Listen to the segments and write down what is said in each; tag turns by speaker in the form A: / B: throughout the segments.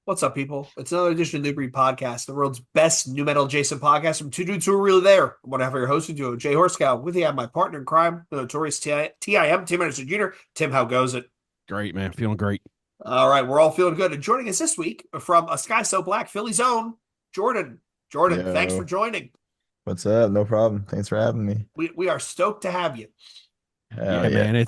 A: What's up, people? It's another edition of New Breed Podcast, the world's best new metal adjacent podcast from two dudes who are really there. I want to have your hosting duo, Jay Horskow. With you, I have my partner in crime, the notorious TIM, Tim Anderson Jr. Tim, how goes it?
B: Great, man. Feeling great.
A: All right, we're all feeling good. And joining us this week from ASkySoBlack, Philly's own, Jordan. Jordan, thanks for
C: Yo,
A: joining.
C: what's up? No problem. Thanks for having me.
A: We are stoked to have you.
C: Hell
B: Yeah,
C: yeah.
B: man.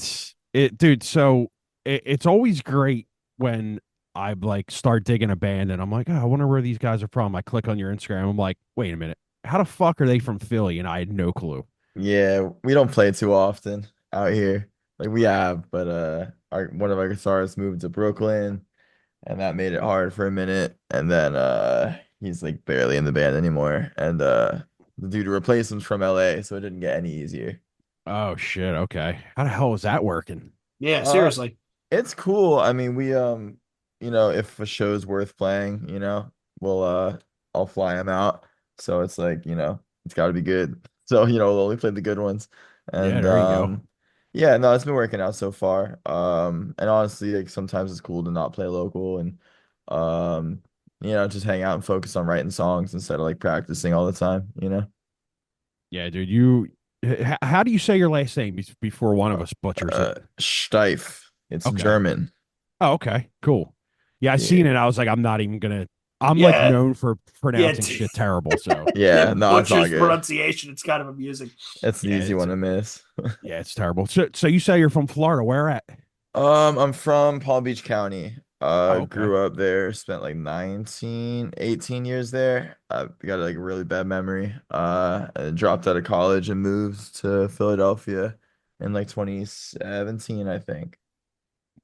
B: Dude. So it's always great when I like start digging a band and I'm like, oh, I wonder where these guys are from. I click on your Instagram. I'm like, wait a minute. How the fuck are they from Philly? And I had no clue.
C: Yeah, we don't play too often out here. Like we have, but our one of our guitarists moved to Brooklyn and that made it hard for a minute. And then he's like barely in the band anymore. And the dude who replaced him's from LA, so it didn't get any easier.
B: Oh shit. Okay. How the hell is that working?
A: Yeah,
C: Uh
A: seriously.
C: it's cool. I mean, if a show's worth playing, we'll I'll fly him out. So it's like, it's got to be good. So, we'll only play the good ones.
B: Yeah,
C: And
B: there you go.
C: yeah, no, it's been working out so far. And honestly, like sometimes it's cool to not play local and um just hang out and focus on writing songs instead of like practicing all the time.
B: Yeah, dude. How do you say your last name before one of us butchers it?
C: Shteif. It's
B: Okay.
C: German.
B: Oh, okay. Cool. Yeah, I seen
C: Yeah.
B: it. I was like, I'm not even gonna. I'm like
A: Yeah,
B: known for
A: yeah.
B: pronouncing shit terrible. So
C: Yeah,
A: Tim
C: no, it's all
A: Butcher's
C: good.
A: pronunciation, it's kind of amusing.
C: It's the
B: yeah,
C: easy
B: it's
C: one to miss.
B: yeah, it's terrible. So you say you're from Florida? Where at?
C: I'm from Palm Beach County.
B: Oh, okay.
C: Grew up there, spent like 19, 18 years there. I've got like a really bad memory. And dropped out of college and moved to Philadelphia in like 2017, I think.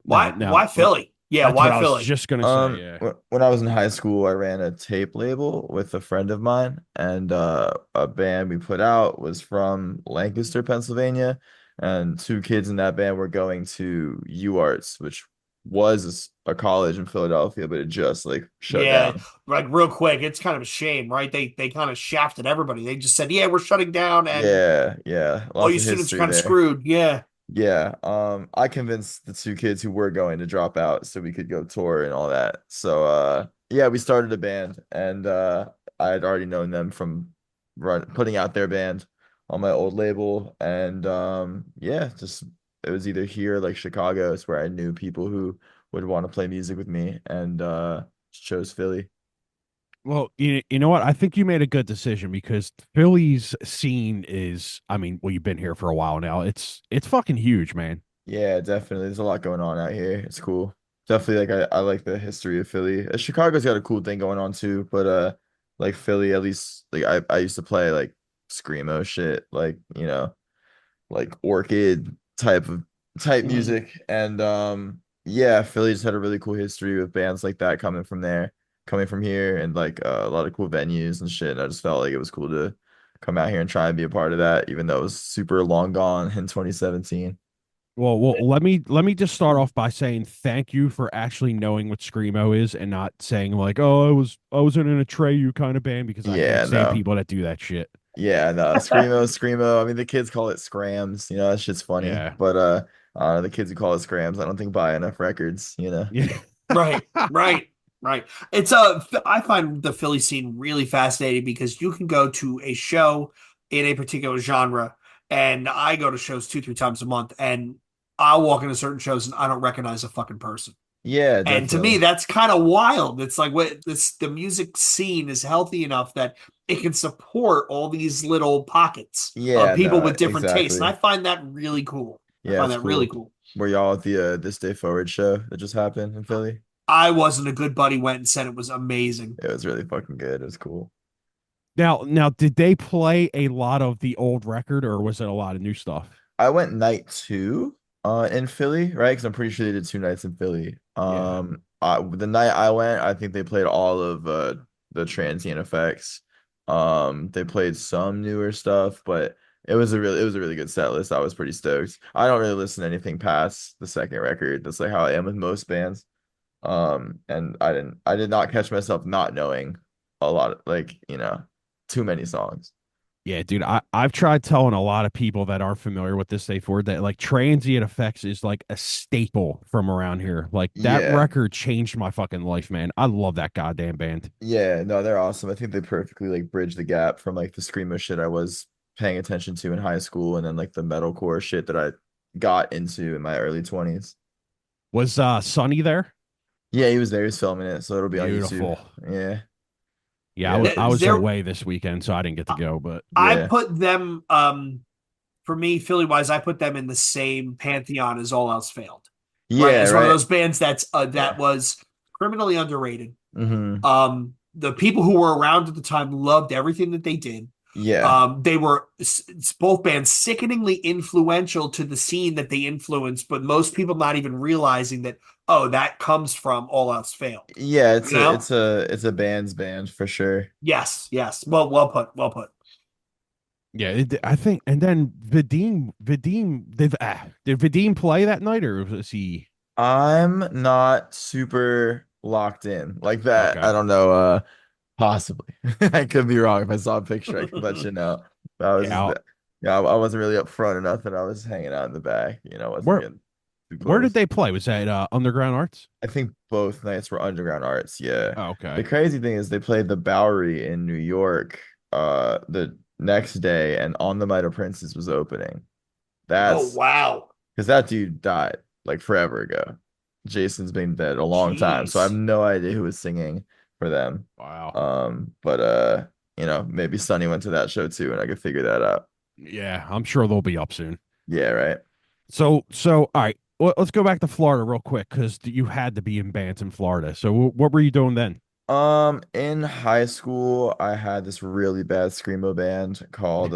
A: Why Philly? Yeah,
B: That's what
A: why
B: I was
A: Philly?
B: just gonna say. Yeah.
C: When I was in high school, I ran a tape label with a friend of mine, and a band we put out was from Lancaster, Pennsylvania, and two kids in that band were going to UArts, which was a college in Philadelphia, but it just like shut
A: Yeah,
C: down.
A: like real quick, it's kind of a shame, right? They kind of shafted everybody. They just said, "Yeah, we're shutting down," and
C: Yeah, yeah,
A: all
C: lots
A: you
C: of
A: students are
C: history
A: kind of
C: there.
A: screwed. Yeah,
C: Yeah, I convinced the two kids who were going to drop out so we could go tour and all that. So yeah, we started a band and I had already known them from putting out their band on my old label and yeah, just it was either here or like Chicago. It's where I knew people who would want to play music with me and chose Philly.
B: Well, you know what? I think you made a good decision because Philly's scene is. I mean, well, you've been here for a while now. It's fucking huge, man.
C: Yeah, definitely. There's a lot going on out here. It's cool. Definitely like I like the history of Philly. Chicago's got a cool thing going on too, but like Philly at least like I used to play like screamo shit, like, like orchid type
A: mhm.
C: music and yeah, Philly just had a really cool history with bands like that coming from there, coming from here and like a lot of cool venues and shit. And I just felt like it was cool to come out here and try and be a part of that even though it was super long gone in 2017.
B: Well, let me just start off by saying thank you for actually knowing what screamo is and not saying like, oh, I was in an Atreyu kind of band because I can't
C: Yeah,
B: stand
C: no.
B: people that do that shit.
C: Yeah, no. Screamo. I mean, the kids call it scrams, that shit's funny.
B: Yeah,
C: But the kids who call it scrams, I don't think buy enough records.
B: yeah.
A: Right, right, right. I find the Philly scene really fascinating because you can go to a show in a particular genre, and I go to shows two, three times a month, and I'll walk into certain shows and I don't recognize a fucking person.
C: Yeah,
A: And to me,
C: definitely.
A: that's kind of wild. It's like the music scene is healthy enough that it can support all these little pockets of
C: Yeah,
A: people
C: no,
A: with different tastes. And I
C: exactly.
A: find that really cool. I
C: Yeah,
A: find
C: it's
A: that really
C: cool.
A: cool.
C: Were y'all at the This Day Forward show that just happened in Philly?
A: I wasn't a good buddy went and said it was amazing.
C: It was really fucking good. It was cool.
B: Now, did they play a lot of the old record or was it a lot of new stuff?
C: I went night two in Philly, right? Because I'm pretty sure they did two nights in Philly.
B: Yeah.
C: The night I went, I think they played all of the transient effects. They played some newer stuff, but it was a really good set list. I was pretty stoked. I don't really listen to anything past the second record. That's like how I am with most bands. And I did not catch myself not knowing a lot of like, too many songs.
B: Yeah, dude, I've tried telling a lot of people that aren't familiar with this state word that like transient effects is like a staple from around here. Like that
C: Yeah.
B: record changed my fucking life, man. I love that goddamn band.
C: Yeah, no, they're awesome. I think they perfectly like bridge the gap from like the screamo shit I was paying attention to in high school and then like the metalcore shit that I got into in my early 20s.
B: Was Sonny there?
C: Yeah, he was there, he's filming it, so it'll be on YouTube.
B: Beautiful.
C: Yeah.
B: Yeah,
C: Yeah.
B: I was
A: There,
B: away this weekend, so I didn't get to go, but
A: I
C: Yeah.
A: put them for me, Philly wise, I put them in the same pantheon as All Else Failed. Right,
C: Yeah,
A: as one of
C: right.
A: those bands that
C: Yeah.
A: was criminally underrated.
C: Hmm.
A: The people who were around at the time loved everything that they did.
C: Yeah.
A: They were both bands sickeningly influential to the scene that they influenced, but most people not even realizing that, oh, that comes from All Else Failed.
C: Yeah,
A: You know?
C: it's a band's band for sure.
A: Yes, yes. Well put, well put.
B: yeah, I think. And then Vadim, did Vadim play that night or was he
C: I'm not super locked in like that. I
B: okay?
C: don't know. Possibly. I could be wrong. If I saw a picture, I could let you know. But I was
B: Yeah,
C: just, yeah, I wasn't really up front or nothing. I was hanging out in the back, wasn't
B: where
C: getting too
B: where did
C: close.
B: they play? Was that Underground Arts?
C: I think both nights were Underground Arts. Yeah.
B: Oh,
C: The
B: okay.
C: crazy thing is they played the Bowery in New York the next day and On the Might of Princes was opening.
A: Oh
C: That's
A: wow.
C: because that dude died like forever ago. Jason's been dead a long time, so I have
A: Jeez.
C: no idea who was singing for them.
B: Wow.
C: But maybe Sonny went to that show too, and I could figure that out.
B: Yeah, I'm sure they'll be up soon.
C: Yeah, right.
B: So all right. Let's go back to Florida real quick because you had to be in bands in Florida. So what were you doing then?
C: In high school, I had this really bad screamo band called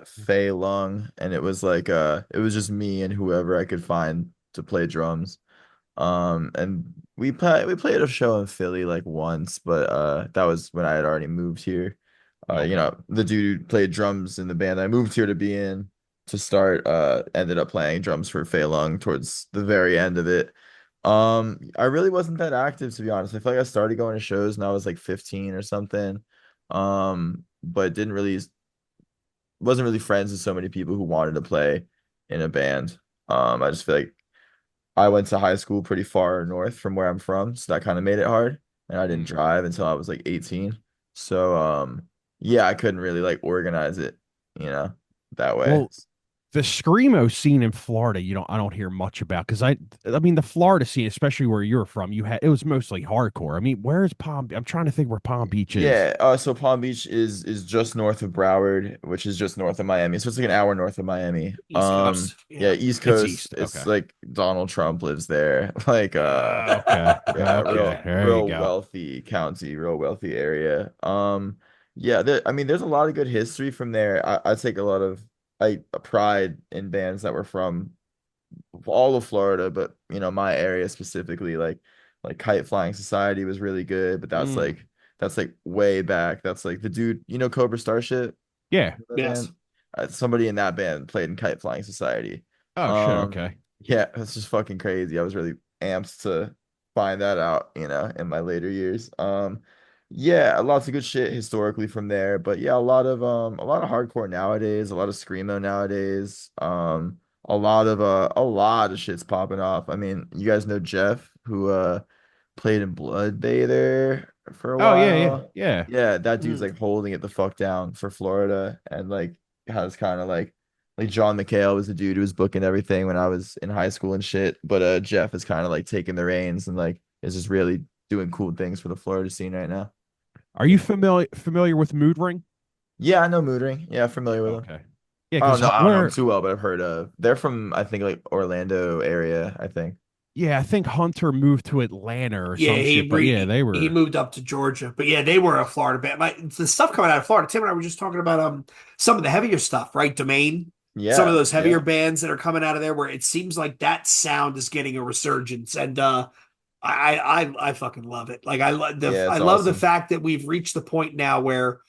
C: Fei Lung, and it was like it was just me and whoever I could find to play drums. And we played a show in Philly like once, but that was when I had already moved here.
B: Okay.
C: The dude who played drums in the band I moved here to be in to start ended up playing drums for Fei Lung towards the very end of it. I really wasn't that active to be honest. I feel like I started going to shows when I was like 15 or something. But didn't really wasn't really friends with so many people who wanted to play in a band. I just feel like I went to high school pretty far north from where I'm from, so that kind of made it hard. And I didn't
B: Mm.
C: drive until I was like 18. So yeah, I couldn't really like organize it, you know, that way.
B: Well, the screamo scene in Florida, I don't hear much about because I mean the Florida scene, especially where you're from, it was mostly hardcore. I mean, where's Palm? I'm trying to think where Palm Beach is.
C: Yeah, so Palm Beach is just north of Broward, which is just north of Miami. So it's like an hour north of Miami.
A: East Coast.
C: Yeah,
A: Yeah.
C: East
B: It's
C: Coast.
B: east.
C: It's
B: Okay.
C: like Donald Trump lives there. Like
B: Okay.
C: yeah,
B: Okay. There you
C: real
B: go.
C: wealthy county, real wealthy area. Yeah, I mean there's a lot of good history from there. I take a lot of pride in bands that were from all of Florida, but my area specifically, like Kite Flying Society was really good, but
B: Mm.
C: that's like way back. That's like the dude, Cobra Starship,
B: Yeah.
C: that
A: Yes.
C: band. Somebody in that band played in Kite Flying Society.
B: Oh shit.
C: Um,
B: Okay.
C: yeah, that's just fucking crazy. I was really amped to find that out, in my later years. Yeah, lots of good shit historically from there, but yeah, a lot of hardcore nowadays, a lot of screamo nowadays. A lot of shit's popping off. I mean, you guys know Jeff, who played in Bloodbather for a
B: Oh yeah. Yeah.
C: while.
B: Yeah.
C: Yeah, that dude's
A: Mm.
C: like holding it the fuck down for Florida and like has kind of like John McHale was the dude who was booking everything when I was in high school and shit. But Jeff is kind of like taking the reins and like is just really doing cool things for the Florida scene right now.
B: Are you familiar with Mood Ring?
C: Yeah, I know Mood Ring. Yeah, familiar with them.
B: Okay. Yeah, because
C: I don't know them
B: where
C: too well, but I've heard of. They're from I think like Orlando area, I think.
B: yeah, I think Hunter moved to Atlanta or
A: Yeah,
B: some shit, but yeah, they
A: he
B: were
A: moved up to Georgia, but yeah, they were a Florida band. The stuff coming out of Florida, Tim and I were just talking about some of the heavier stuff, right? Domain, some of
C: Yeah,
A: those heavier
C: yeah.
A: bands that are coming out of there, where it seems like that sound is getting a resurgence, and I fucking love it. Like
C: Yeah,
A: I
C: it's
A: love the
C: awesome.
A: fact that we've reached the point now where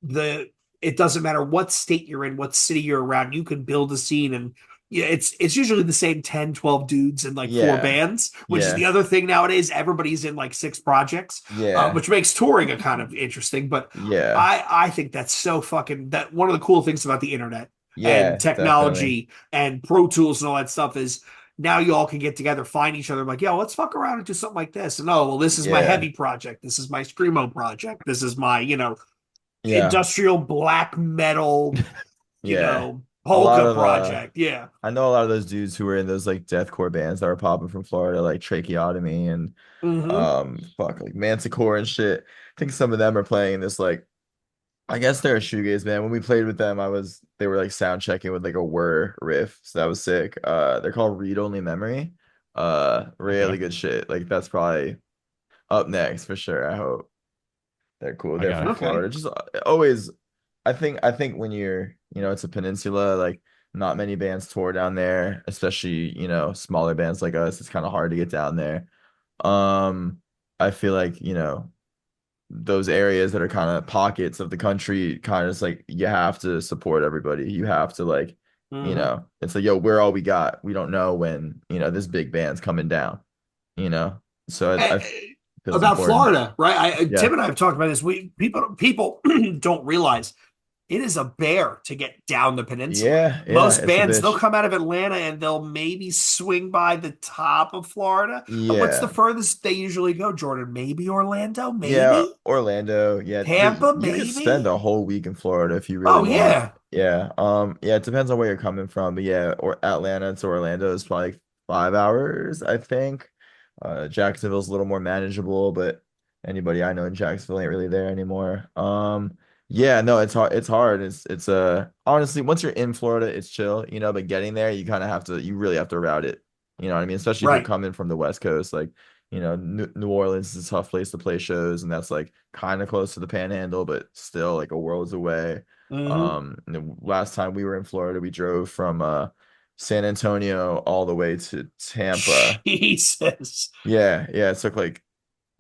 A: the it doesn't matter what state you're in, what city you're around, you can build a scene and yeah, it's usually the same 10, 12 dudes in like four
C: Yeah,
A: bands, which is the
C: yeah,
A: other thing nowadays. Everybody's in like six projects,
C: yeah,
A: which makes touring a kind of interesting. But
C: yeah,
A: I think that's so fucking that one of the cool things about the internet and
C: yeah, definitely.
A: technology and Pro Tools and all that stuff is now you all can get together, find each other, like, yo, let's fuck around and do something like this. And oh, well, this is my
C: Yeah,
A: heavy project. This is my screamo project. This is my,
C: yeah,
A: industrial black metal,
C: yeah. A lot
A: polka
C: of
A: project. Yeah.
C: I know a lot of those dudes who were in those like deathcore bands that were popping from Florida, like Tracheotomy and
A: Hmm.
C: fuck like Manticore and shit. I think some of them are playing this like I guess they're a shoegaze band. When we played with them, they were like sound checking with like a whir riff, so that was sick. They're called Read Only Memory.
B: Okay,
C: Really good shit. Like that's probably up next for sure. I hope they're cool.
B: I
C: They're
B: got
C: from
B: it.
A: Okay.
C: Florida. Just always, I think when you're, it's a peninsula, like not many bands tour down there, especially, smaller bands like us. It's kind of hard to get down there. Um, I feel like, those areas that are kind of pockets of the country, kind of just like you have to support everybody. You have to like,
A: Hmm.
C: it's like, yo, we're all we got. We don't know when, this big band's coming down, you know? So I feels
A: About
C: important.
A: Florida, right?
C: Yeah.
A: Tim and I have talked about this. We people don't realize it is a bear to get down the peninsula.
C: Yeah. Yeah.
A: Most
C: It's a
A: bands, they'll
C: bitch.
A: come out of Atlanta and they'll maybe swing by the top of Florida. What's the
C: Yeah.
A: furthest they usually go, Jordan? Maybe Orlando,
C: Yeah,
A: maybe
C: Orlando. Yeah,
A: Tampa,
C: you could spend
A: maybe.
C: a whole week in Florida if you really
A: Oh
C: want.
A: yeah,
C: Yeah. Yeah, it depends on where you're coming from, but yeah, or Atlanta to Orlando is probably like 5 hours, I think. Jacksonville's a little more manageable, but anybody I know in Jacksonville ain't really there anymore. Yeah, no, it's hard. It's hard. It's honestly, once you're in Florida, it's chill, but getting there, you really have to route it. You know what I mean? Especially if you're
A: right.
C: coming from the West Coast, like New Orleans is a tough place to play shows, and that's like kind of close to the Panhandle, but still like a world's away.
A: Hmm.
C: And the last time we were in Florida, we drove from San Antonio all the way to Tampa.
A: Jesus.
C: Yeah, yeah, it took like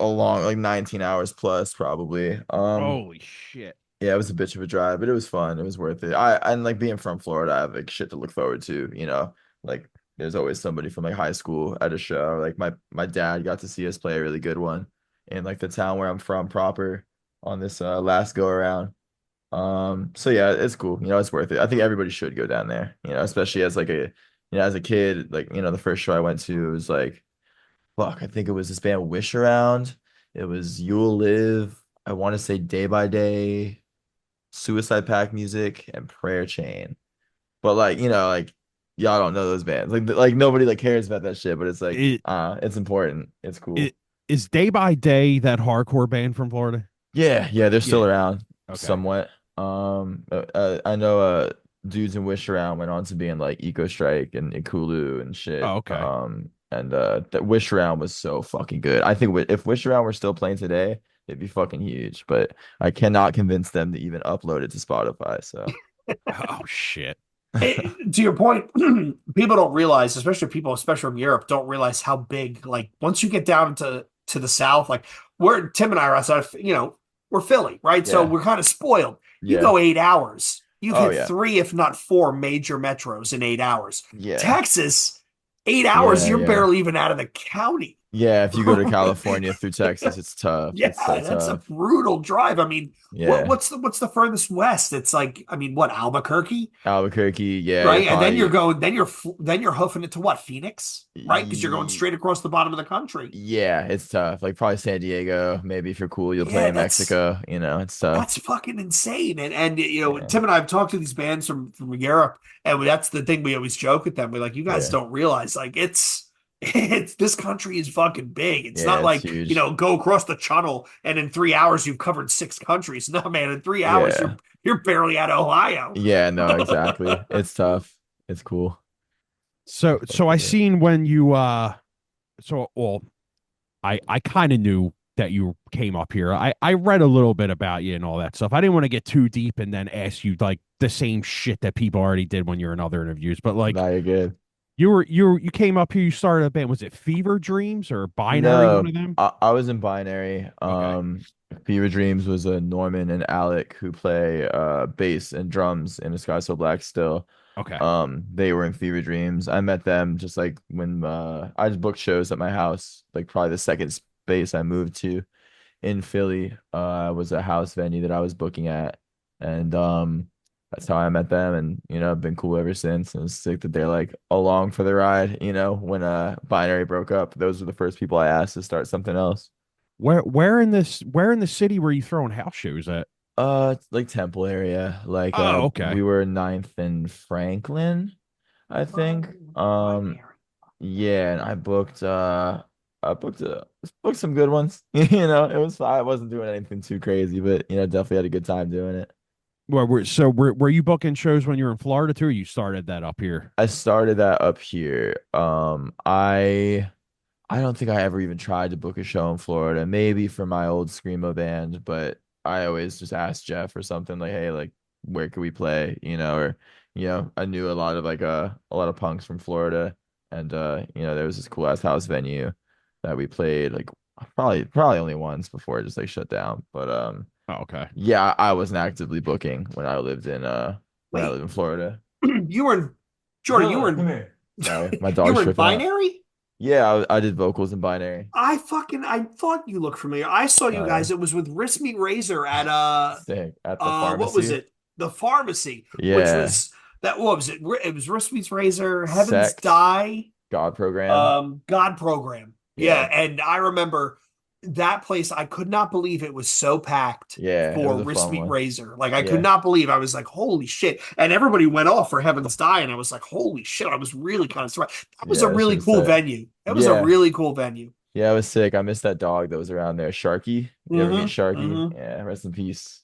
C: like 19 hours plus probably.
B: Holy shit.
C: Yeah, it was a bitch of a drive, but it was fun. It was worth it. And like being from Florida, I have like shit to look forward to. Like there's always somebody from like high school at a show. Like my dad got to see us play a really good one in like the town where I'm from proper on this last go around. So yeah, it's cool. It's worth it. I think everybody should go down there, especially as like as a kid, like, the first show I went to was like fuck, I think it was this band Wish Around. It was You'll Live. I want to say Day by Day. Suicide Pack Music and Prayer Chain. But like, like y'all don't know those bands. Like nobody like cares about that shit, but it's like
B: It,
C: it's important. It's cool.
B: it is Day by Day that hardcore band from Florida?
C: Yeah, yeah, they're still
B: Yeah.
C: around
B: Okay.
C: somewhat. I know dudes in Wish Around went on to be in like Eco Strike and Ikulu and shit.
B: Oh, okay.
C: And that Wish Around was so fucking good. I think if Wish Around were still playing today, it'd be fucking huge, but I cannot convince them to even upload it to Spotify, so
B: Oh shit.
A: To your point, people don't realize, especially people, especially from Europe, don't realize how big. Like once you get down to the South, like we're Tim and I are outside of, we're Philly, right? So
C: yeah.
A: we're kind of spoiled. You
C: Yeah.
A: go 8 hours, you've
C: Oh
A: hit
C: yeah.
A: three, if not four, major metros in 8 hours.
C: Yeah.
A: Texas, 8 hours,
C: Yeah,
A: you're
C: yeah.
A: barely even out of the county.
C: Yeah, if you go to California through Texas, it's tough.
A: Yeah,
C: It's so
A: that's a
C: tough.
A: brutal drive. I mean,
C: Yeah.
A: what's the furthest west? It's like, I mean, what, Albuquerque?
C: Albuquerque, yeah, you're
A: Right? And then you're
C: probably
A: going, then you're hoofing it to what? Phoenix, right? Because you're going
C: y-
A: straight across the bottom of the country.
C: yeah, it's tough. Like probably San Diego. Maybe if you're cool, you'll play
A: Yeah,
C: in Mexico. It's tough.
A: that's fucking insane. And
C: Yeah.
A: Tim and I have talked to these bands from Europe, and that's the thing we always joke at them. We're like, you guys
C: Yeah.
A: don't realize, like it's this country is fucking big. It's
C: Yeah,
A: not
C: it's
A: like,
C: huge.
A: go across the channel and in 3 hours you've covered six countries. No, man, in 3 hours
C: Yeah.
A: you're barely out of Ohio.
C: Yeah, no, exactly. It's tough. It's cool.
B: So I seen when you so well I kind of knew that you came up here. I read a little bit about you and all that stuff. I didn't want to get too deep and then ask you like the same shit that people already did when you're in other interviews. But like
C: Now you're good.
B: you came up here, you started a band. Was it Fever Dreams or Binary? One
C: No,
B: of them?
C: I was in Binary.
B: Okay.
C: Fever Dreams was a Norman and Alec who play bass and drums in A Sky So Black still.
B: Okay.
C: They were in Fever Dreams. I met them just like when I just booked shows at my house, like probably the second space I moved to in Philly was a house venue that I was booking at, and that's how I met them, and I've been cool ever since. And it's sick that they're like along for the ride. When Binary broke up, those were the first people I asked to start something else.
B: Where in the city were you throwing house shows at?
C: It's like Temple area, like
B: Oh,
C: we
B: okay.
C: were Ninth and Franklin, I think. Yeah, and I booked some good ones. It was fine. I wasn't doing anything too crazy, but definitely had a good time doing it.
B: Were you booking shows when you were in Florida too, or you started that up here?
C: I started that up here. I don't think I ever even tried to book a show in Florida, maybe for my old screamo band, but I always just asked Jeff or something like, hey, like where could we play? Or I knew a lot of punks from Florida, and there was this cool ass house venue that we played like probably only once before it just like shut down. But
B: Oh, okay.
C: yeah, I wasn't actively booking when I lived
A: Wait,
C: in Florida.
A: you were in Jordan. You were
C: Dylan, come
A: in
C: here. Sorry, my
A: you
C: dog's
A: were in
C: tripping out.
A: Binary.
C: Yeah, I did vocals in Binary.
A: I thought you looked familiar. I saw you
C: Oh yeah.
A: guys. It was with Wrist Meet Razor at
C: Sick. At the
A: what was
C: pharmacy.
A: it? The pharmacy, which
C: Yeah.
A: was that what was it? It was Wrist Meets Razor, Heavens
C: Sect.
A: Die,
C: God program.
A: God Program. Yeah,
C: Yeah.
A: and I remember that place. I could not believe it was so packed
C: Yeah. It was
A: for
C: a
A: Wrist
C: fun
A: Meet
C: one.
A: Razor. Like I could
C: Yeah.
A: not believe. I was like, holy shit! And everybody went off for Heavens Die, and I was like, holy shit! I was really kind of surprised. That was a
C: Yeah. That shit
A: really
C: was
A: cool
C: sick.
A: venue. It was a
C: Yeah.
A: really cool venue.
C: Yeah, it was sick. I missed that dog that was around there. Sharky. You ever meet
A: Mm-hmm.
C: Sharky?
A: Mm-hmm.
C: Yeah, rest in peace.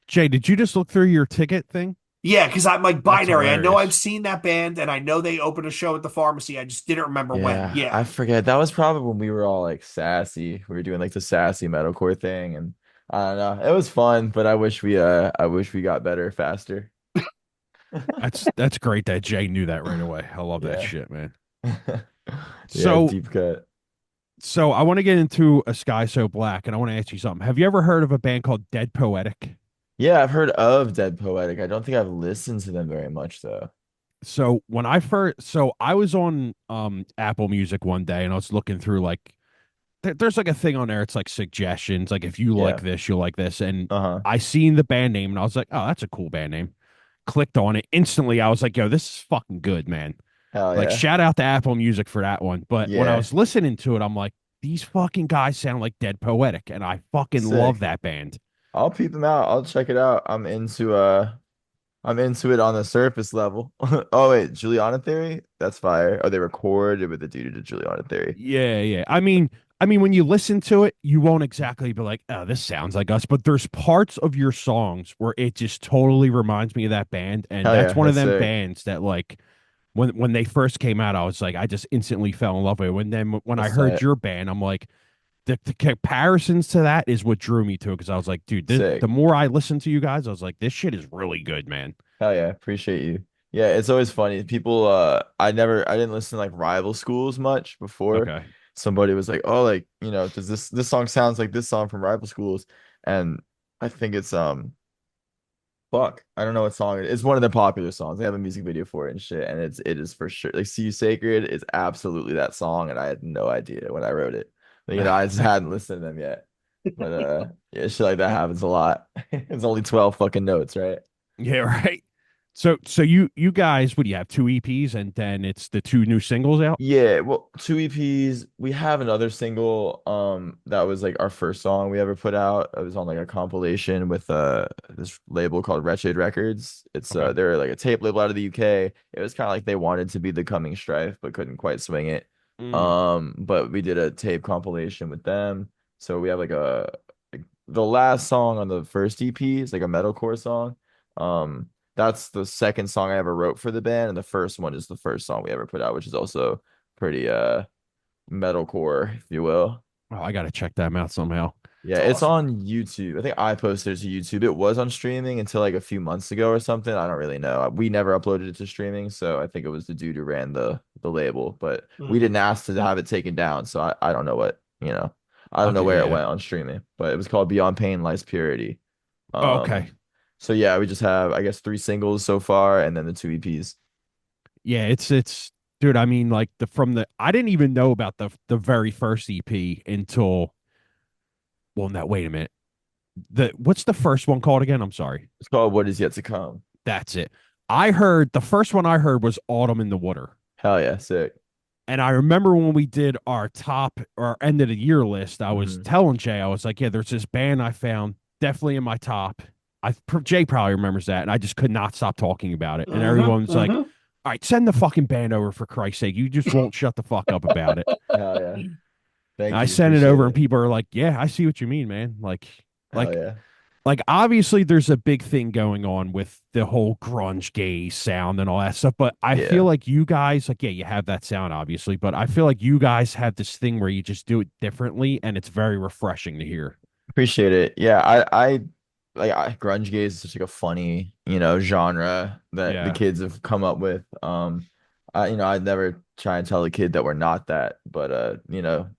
B: Jay, did you just look through your ticket thing?
A: Yeah, because I'm like
B: That's
A: Binary. I know I've
B: hilarious.
A: seen that band, and I know they opened a show at the pharmacy. I just didn't remember when.
C: Yeah,
A: Yeah.
C: I forget. That was probably when we were all like sassy. We were doing like the sassy metalcore thing, and I don't know. It was fun, but I wish we got better faster.
B: That's great that Jay knew that right away. I love that
C: Yeah.
B: shit, man.
C: Yeah,
B: So
C: deep cut.
B: so I want to get into a Sky So Black, and I want to ask you something. Have you ever heard of a band called Dead Poetic?
C: Yeah, I've heard of Dead Poetic. I don't think I've listened to them very much though.
B: So I was on Apple Music one day and I was looking through like there's like a thing on there. It's like suggestions. Like if you like
C: Yeah.
B: this, you'll like this. And
C: Uh-huh.
B: I seen the band name and I was like, oh, that's a cool band name. Clicked on it instantly. I was like, yo, this is fucking good, man.
C: Hell
B: Like
C: yeah.
B: shout out to Apple Music for that one. But when I
C: Yeah.
B: was listening to it, I'm like, these fucking guys sound like Dead Poetic, and I fucking love
C: Sick.
B: that band.
C: I'll peep them out. I'll check it out. I'm into it on the surface level. Oh wait, Juliana Theory? That's fire. Oh, they recorded with the dude to Juliana Theory.
B: Yeah, yeah. I mean, when you listen to it, you won't exactly be like, "Oh, this sounds like us." But there's parts of your songs where it just totally reminds me of that band, and
C: Hell
B: that's
C: yeah,
B: one of
C: that's
B: them
C: sick.
B: bands that, like, when they first came out, I was like, I just instantly fell in love with it. When I
C: That's
B: heard
C: tight.
B: your band, I'm like, the comparisons to that is what drew me to it because I was like, dude, the
C: Sick.
B: more I listen to you guys, I was like, this shit is really good, man.
C: Hell yeah, appreciate you. Yeah, it's always funny. People I didn't listen to like rival schools much before.
B: Okay.
C: Somebody was like, "Oh, like, does this song sounds like this song from rival schools?" And I think it's fuck. I don't know what song it is. It's one of the popular songs. They have a music video for it and shit. And it is for sure. Like See You Sacred is absolutely that song. And I had no idea when I wrote it. But, I just hadn't listened to them yet. But yeah, shit like that happens a lot. It's only 12 fucking notes, right?
B: Yeah, right. So you guys, what do you have? Two EPs and then it's the two new singles out?
C: Yeah, well, two EPs. We have another single that was like our first song we ever put out. It was on like a compilation with this label called Wretched Records. It's
B: Okay.
C: they're like a tape label out of the UK. It was kind of like they wanted to be the coming Strife but couldn't quite swing it.
B: Mm.
C: But we did a tape compilation with them. So we have like the last song on the first EP is like a metalcore song. That's the second song I ever wrote for the band, and the first one is the first song we ever put out, which is also pretty metalcore, if you will.
B: Oh, I gotta check them out somehow.
C: Yeah,
A: It's
C: it's
A: awesome.
C: on YouTube. I think I posted it to YouTube. It was on streaming until like a few months ago or something. I don't really know. We never uploaded it to streaming, so I think it was the dude who ran the label, but we
A: Mm.
C: didn't ask to have it taken down, so I don't know I don't know
B: Okay,
C: where it
B: yeah.
C: went on streaming, but it was called Beyond Pain, Life's Purity.
B: Oh, okay.
C: So yeah, we just have I guess three singles so far, and then the two EPs.
B: Yeah, it's dude, I mean like the from the I didn't even know about the very first EP until well no, wait a minute. The what's the first one called again? I'm sorry.
C: It's called What Is Yet to Come.
B: That's it. I heard the first one I heard was Autumn in the Water.
C: Hell yeah, sick.
B: And I remember when we did our top or end of the year list, I was
C: Hmm.
B: telling Jay, I was like, yeah, there's this band I found definitely in my top. Jay probably remembers that, and I just could not stop talking about it. And
A: Hmm.
B: everyone's like,
A: Hmm.
B: all right, send the fucking band over for Christ's sake. You just won't shut the fuck up about it.
C: Hell yeah.
B: And
C: Thank
B: I
C: you.
B: sent it
C: Appreciate
B: over, and
C: it.
B: people are like, yeah, I see what you mean, man.
C: Hell
B: Like,
C: yeah.
B: like obviously there's a big thing going on with the whole grunge gay sound and all that stuff, but I feel
C: Yeah.
B: like you guys like yeah, you have that sound obviously, but I feel like you guys have this thing where you just do it differently and it's very refreshing to hear.
C: Appreciate it. Yeah, grunge gaze is such like a funny, genre that the
B: Yeah.
C: kids have come up with. I'd never try and tell a kid that we're not that, but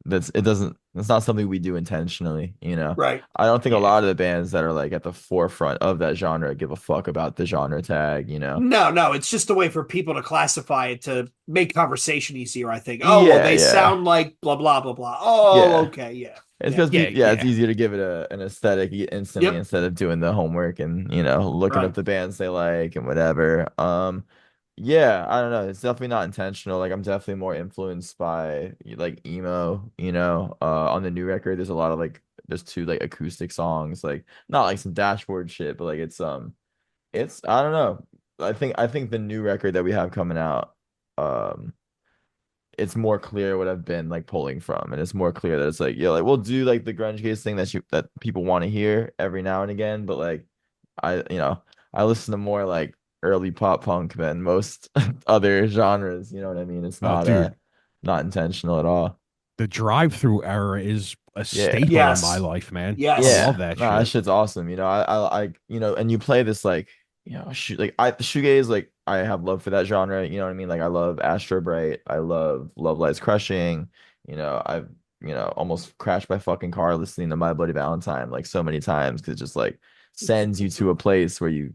C: that's not something we do intentionally, you know.
A: Right.
C: I don't think a
B: Yeah.
C: lot of the bands that are like at the forefront of that genre give a fuck about the genre tag, you know.
A: No, no, it's just a way for people to classify it to make conversation easier, I think. Oh, well,
C: Yeah,
A: they
C: yeah.
A: sound like blah blah blah blah. Oh,
C: Yeah.
A: okay, yeah.
C: It's
A: Yeah.
C: because
B: Yeah,
C: people, yeah, it's
B: yeah.
C: easier to give it an aesthetic instantly
A: Yep.
C: instead of doing the homework and, looking up
A: Right.
C: the bands they like and whatever. Yeah, I don't know. It's definitely not intentional. Like I'm definitely more influenced by like emo, on the new record. There's a lot of like there's two like acoustic songs, like not like some dashboard shit, but like it's I don't know. I think the new record that we have coming out, um it's more clear what I've been like pulling from, and it's more clear that it's like, yeah, like we'll do like the grunge case thing that people want to hear every now and again, but like I listen to more like early pop punk than most other genres. You know what I mean? It's
B: Oh,
C: not
B: dude,
C: not intentional at all.
B: the drive-through era is a
C: Yeah.
B: staple in my
A: Yes.
B: life, man. I
A: Yes.
B: love
C: Yeah,
B: that
C: no, that
B: shit.
C: shit's awesome. And you play this like, the shoegaze, like I have love for that genre. You know what I mean? Like I love Astro Bright. I love Love Lies Crushing. I've almost crashed my fucking car listening to My Bloody Valentine like so many times because it just like sends you to a place where you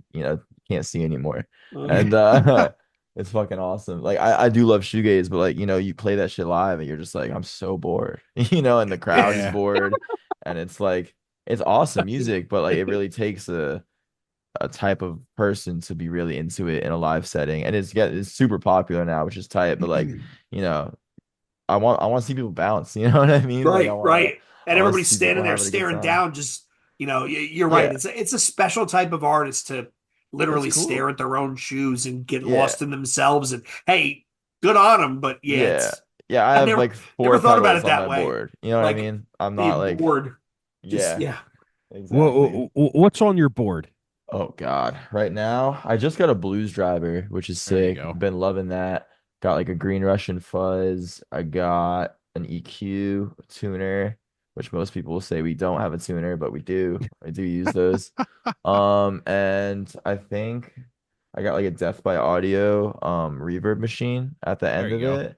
C: can't see anymore,
A: Mhm.
C: and it's fucking awesome. Like I do love shoegaze, but like you play that shit live and you're just like I'm so bored, and the crowd is
B: Yeah.
C: bored and it's like it's awesome music, but like it really takes a type of person to be really into it in a live setting, and it's super popular now, which is tight. But like, you know, I want to see people bounce. You know what I mean? Like
A: Right, right. And
C: I want to
A: everybody's
C: see people
A: standing there
C: having a good
A: staring
C: time.
A: down, just you're right.
C: Yeah,
A: It's a special type of artist to
C: it's
A: literally stare
C: cool.
A: at their own shoes and get
C: Yeah,
A: lost in themselves. And hey, good on them, but yeah,
C: yeah,
A: it's
C: yeah. I
A: I've
C: have
A: never
C: like
A: never
C: four
A: thought about
C: pedals
A: it
C: on
A: that
C: my
A: way.
C: board. You know what I
A: Like
C: mean? I'm not
A: being
C: like,
A: bored. Just
C: yeah,
A: yeah.
C: exactly.
B: What's on your board?
C: Oh God. Right now, I just got a blues driver, which is
B: There you
C: sick.
B: go.
C: Been loving that. Got like a green Russian fuzz. I got an EQ tuner, which most people will say we don't have a tuner, but we do. I do use those. And I think I got like a Death by Audio reverb machine at the
B: There
C: end
B: you
C: of
B: go.
C: it.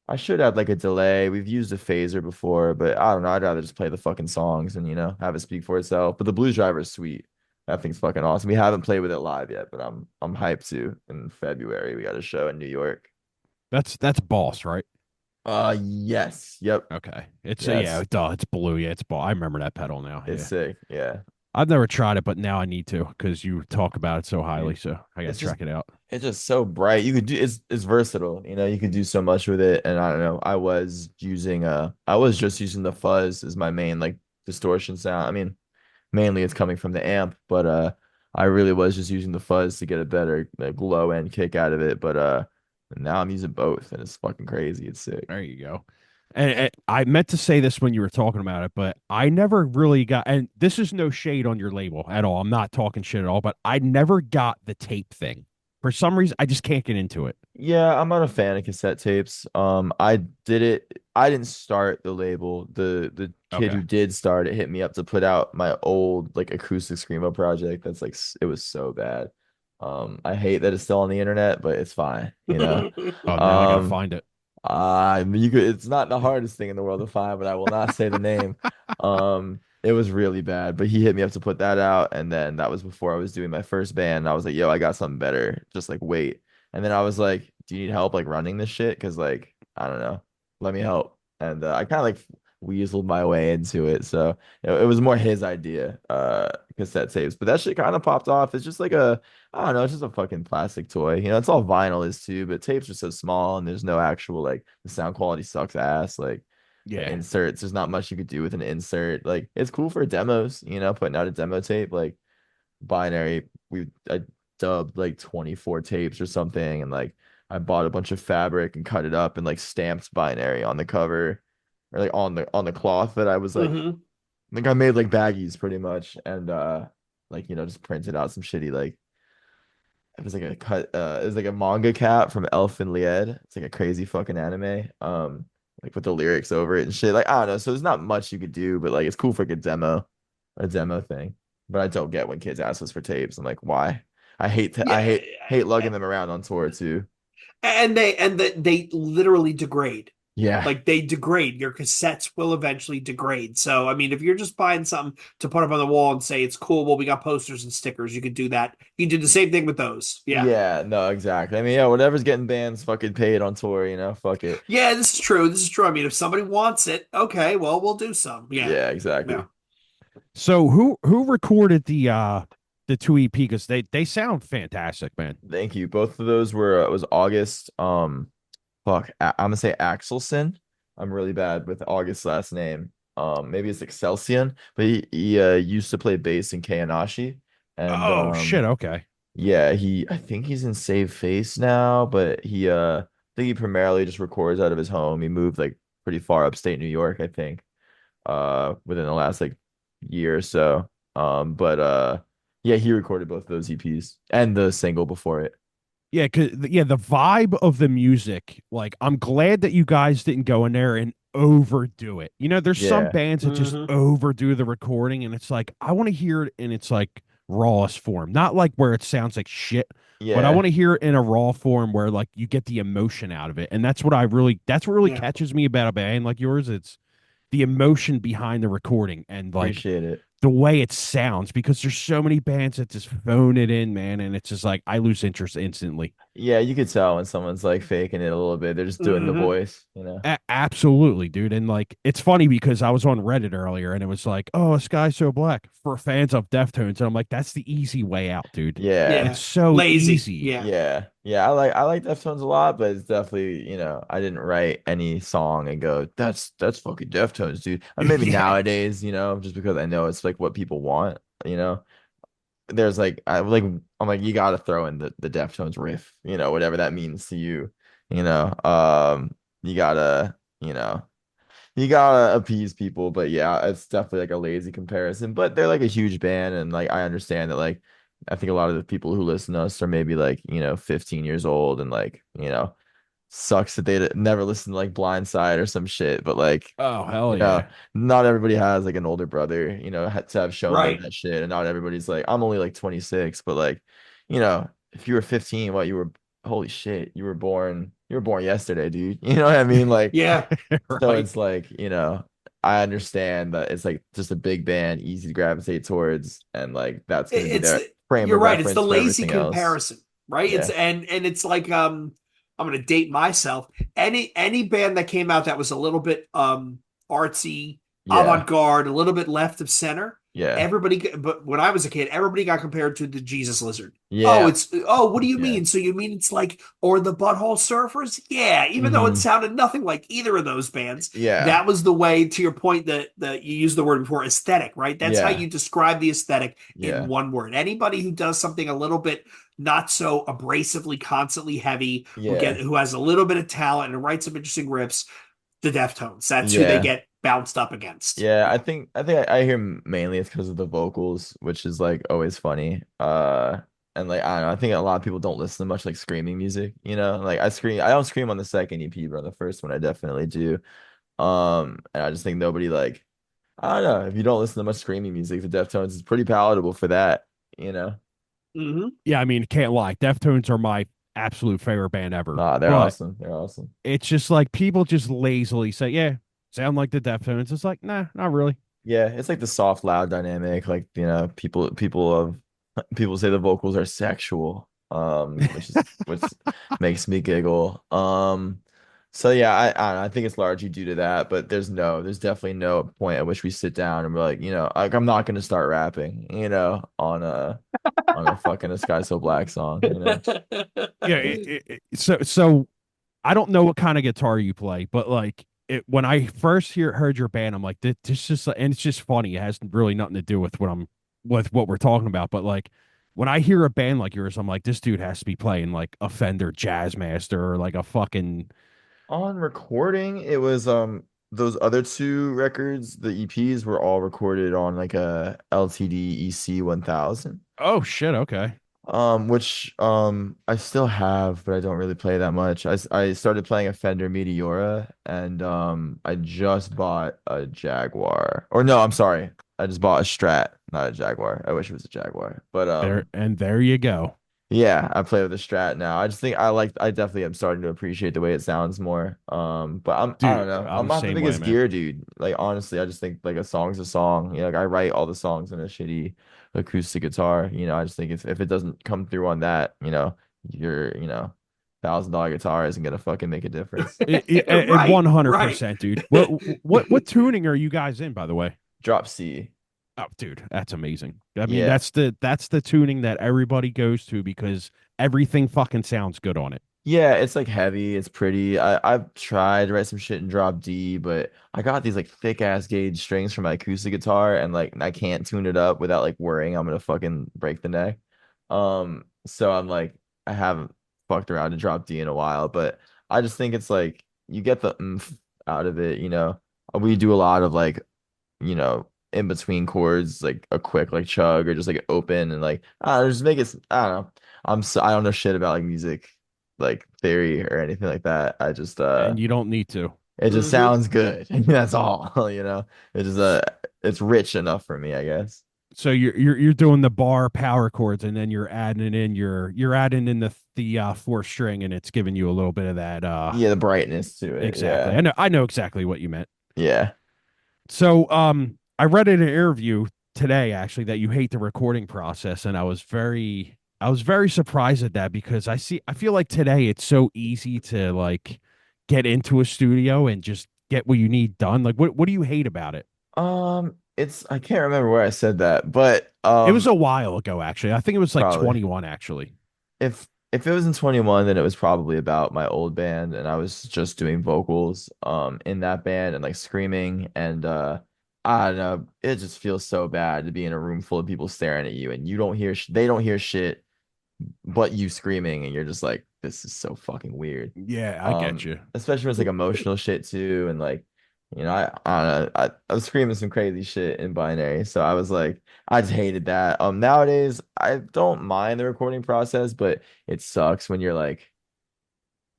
C: I should have like a delay. We've used a phaser before, but I don't know. I'd rather just play the fucking songs and have it speak for itself. But the blues driver is sweet. That thing's fucking awesome. We haven't played with it live yet, but I'm hyped to. In February, we got a show in New York.
B: That's Boss, right?
C: Yes. Yep.
B: Okay. It's yeah,
C: Yes.
B: duh, it's blue. Yeah, it's Boss. I remember that pedal now.
C: It's
B: Yeah.
C: sick. Yeah.
B: I've never tried it, but now I need to because you talk about it so
C: I
B: highly.
C: mean,
B: So I gotta
C: it's just
B: check it out.
C: it's just so bright. You could do it's versatile. You could do so much with it. And I don't know. I was just using the fuzz as my main like distortion sound. I mean, mainly it's coming from the amp, but I really was just using the fuzz to get a better like low end kick out of it. But now I'm using both and it's fucking crazy. It's sick.
B: There you go. And I meant to say this when you were talking about it, but I never really got, and this is no shade on your label at all. I'm not talking shit at all, but I never got the tape thing. For some reason, I just can't get into it.
C: Yeah, I'm not a fan of cassette tapes. I didn't start the label. The kid
B: Okay.
C: who did start it hit me up to put out my old like acoustic screamo project. That's like it was so bad. I hate that it's still on the internet, but it's fine.
B: Oh, now I gotta
C: Um,
B: find it.
C: it's not the hardest thing in the world to find, but I will not say the name. It was really bad, but he hit me up to put that out, and then that was before I was doing my first band. I was like, yo, I got something better. Just like wait. And then I was like, "Do you need help like running this shit? Because like I don't know, let me help." And I kind of like weaseled my way into it. So it was more his idea, cassette tapes. But that shit kind of popped off. It's just like I don't know, it's just a fucking plastic toy. You know, it's all vinyl is too, but tapes are so small and there's no actual like the sound quality sucks ass. Like the
B: Yeah.
C: inserts, there's not much you could do with an insert. Like it's cool for demos, you know, putting out a demo tape, like binary. I dubbed like 24 tapes or something, and like I bought a bunch of fabric and cut it up and like stamped binary on the cover or like on the cloth that I was like
A: Hmm.
C: I think I made like baggies pretty much and like you know just printed out some shitty like it was like a cut it was like a manga cap from Elf and Lied. It's like a crazy fucking anime. Like with the lyrics over it and shit. Like I don't know. So there's not much you could do, but like it's cool for like a demo thing. But I don't get when kids ask us for tapes. I'm like, why?
A: Yeah,
C: I hate lugging them around on tour too.
A: they literally degrade.
C: Yeah.
A: Like they degrade. Your cassettes will eventually degrade. So I mean, if you're just buying something to put up on the wall and say it's cool, well, we got posters and stickers. You could do that. You can do the same thing with those. Yeah,
C: Yeah, no, exactly. I mean, yeah, whatever's getting bands fucking paid on tour, you know, fuck it.
A: yeah. This is true. This is true. I mean, if somebody wants it, okay, well, we'll do some. Yeah,
C: Yeah,
A: yeah.
C: exactly.
B: So who recorded the two EP? Because they sound fantastic, man.
C: Thank you. Both of those were it was August. I'm gonna say Axelson. I'm really bad with August's last name. Maybe it's Excelsior, but he used to play bass in Kayanashi, and
B: Oh shit. Okay.
C: yeah, I think he's in Save Face now, but I think he primarily just records out of his home. He moved like pretty far upstate New York, I think, within the last like year or so. But yeah, he recorded both of those EPs and the single before it.
B: Yeah, yeah, the vibe of the music, like I'm glad that you guys didn't go in there and overdo it. You know, there's some
C: Yeah.
B: bands that just
A: Hmm.
B: overdo the recording and it's like I want to hear it in its like rawest form. Not like where it sounds like shit, but I
C: Yeah.
B: want to hear it in a raw form where like you get the emotion out of it. And that's what really
A: Yeah.
B: catches me about a band like yours. It's the emotion behind the recording and like
C: Appreciate it.
B: the way it sounds because there's so many bands that just phone it in, man, and it's just like I lose interest instantly.
C: Yeah, you could tell when someone's like faking it a little bit. They're just doing the
A: Hmm.
C: voice, you know?
B: Absolutely, dude. And like, it's funny because I was on Reddit earlier and it was like, oh, a sky so black for fans of Deftones. And I'm like, that's the easy way out, dude.
C: Yeah.
B: It's
A: Yeah.
B: so
A: Lazy.
B: easy.
A: Yeah.
C: Yeah. Yeah. I like Deftones a lot, but it's definitely, you know, I didn't write any song and go, that's fucking Deftones, dude. And maybe
A: Yeah.
C: nowadays, you know, just because I know it's like what people want, you know. There's like I'm like, you gotta throw in the Deftones riff, you know, whatever that means to you, you know. You gotta, you gotta appease people, but yeah, it's definitely like a lazy comparison. But they're like a huge band, and like I understand that like I think a lot of the people who listen to us are maybe like 15 years old, and like sucks that they never listened to like Blindside or some shit. But like
B: Oh, hell
C: you know,
B: yeah.
C: not everybody has like an older brother, had to have shown them
A: Right.
C: that shit, and not everybody's like I'm only like 26, but like if you were 15, what you were holy shit, you were born yesterday, dude. You know what I mean? Like
A: Yeah.
C: so
B: Right.
C: it's like, I understand that it's like just a big band, easy to gravitate towards, and like that's gonna be
A: It's
C: their frame
A: you're
C: of
A: right. It's the
C: reference for
A: lazy
C: everything else.
A: comparison, right? It's
C: Yeah.
A: and it's like I'm gonna date myself. Any band that came out that was a little bit artsy,
C: Yeah.
A: avant-garde, a little bit left of center,
C: Yeah.
A: but when I was a kid, everybody got compared to the Jesus Lizard.
C: Yeah.
A: What do you
C: Yeah.
A: mean? So you mean it's like or the Butthole Surfers? Yeah, even though it
C: Hmm.
A: sounded nothing like either of those bands,
C: Yeah.
A: that was the way to your point that you used the word before, aesthetic, right? That's how
C: Yeah.
A: you describe the aesthetic in
C: Yeah.
A: one word. Anybody who does something a little bit not so abrasively, constantly heavy,
C: Yeah.
A: who has a little bit of talent and writes some interesting riffs, the Deftones. That's who they
C: Yeah.
A: get bounced up against.
C: Yeah, I
A: Yeah.
C: think I think I hear mainly it's because of the vocals, which is like always funny. And like I don't know, I think a lot of people don't listen to much like screaming music, you know? Like I don't scream on the second EP, but on the first one I definitely do. And I just think nobody like I don't know, if you don't listen to much screaming music, the Deftones is pretty palatable for that, you know?
A: Hmm.
B: Yeah, I mean, can't lie. Deftones are my absolute favorite band ever.
C: Nah, they're
B: But
C: awesome. They're awesome.
B: it's just like people just lazily say, yeah, sound like the Deftones. It's like, nah, not really.
C: Yeah, it's like the soft loud dynamic, like people say the vocals are sexual. which makes me giggle. So yeah, I don't know, I think it's largely due to that, but there's definitely no point at which we sit down and we're like, like I'm not gonna start rapping, on a fucking A Sky So Black song.
B: Yeah. So I don't know what kind of guitar you play, but like when I first heard your band, I'm like, this just, and it's just funny. It has really nothing to do with what we're talking about. But like when I hear a band like yours, I'm like, this dude has to be playing like a Fender Jazzmaster or like a fucking.
C: On recording, it was those other two records, the EPs were all recorded on like a LTD EC 1000.
B: Oh shit. Okay.
C: Which I still have, but I don't really play that much. I started playing a Fender Meteora, and I just bought a Jaguar. Or no, I'm sorry. I just bought a Strat, not a Jaguar. I wish it was a Jaguar. But
B: There you go.
C: yeah, I play with a Strat now. I just think I definitely am starting to appreciate the way it sounds more. But I don't
B: Dude,
C: know.
B: I'm
C: I'm
B: the
C: not the
B: same way,
C: biggest
B: man.
C: gear dude. Like honestly, I just think like a song's a song. Like I write all the songs on a shitty acoustic guitar. I just think if it doesn't come through on that, your $1,000 guitar isn't gonna fucking make a difference.
A: Right, right.
B: 100%, dude. What tuning are you guys in, by the way?
C: Drop C.
B: Oh, dude, that's amazing. I mean,
C: Yeah.
B: that's the tuning that everybody goes to because everything fucking sounds good on it.
C: Yeah, it's like heavy, it's pretty. I've tried to write some shit in drop D, but I got these like thick ass gauge strings for my acoustic guitar and like I can't tune it up without like worrying I'm gonna fucking break the neck. So I'm like I haven't fucked around to drop D in a while, but I just think it's like you get the oomph out of it. We do a lot of like, in between chords, like a quick like chug or just like open and like I don't know, just make it I don't know. I don't know shit about like music like theory or anything like that. I just
B: And you don't need to.
C: it just
A: Hmm.
C: sounds good. That's all. It's just it's rich enough for me, I guess.
B: So you're doing the bar power chords and then you're adding in the fourth string and it's giving you a little bit of that
C: Yeah, the brightness to it.
B: exactly.
C: Yeah.
B: I know exactly what you meant.
C: Yeah.
B: So I read in an interview today actually that you hate the recording process and I was very surprised at that because I feel like today it's so easy to like get into a studio and just get what you need done. Like what do you hate about it?
C: It's I can't remember where I said that, but
B: It was a while ago actually. I think it was like
C: probably.
B: 21 actually.
C: If it was in 21, then it was probably about my old band and I was just doing vocals in that band and like screaming and I don't know, it just feels so bad to be in a room full of people staring at you and you don't hear they don't hear shit but you screaming and you're just like this is so fucking weird.
B: Yeah, I get you.
C: Especially when it's like emotional shit too and like I don't know, I was screaming some crazy shit in binary so I was like I just hated that. Nowadays I don't mind the recording process but it sucks when you're like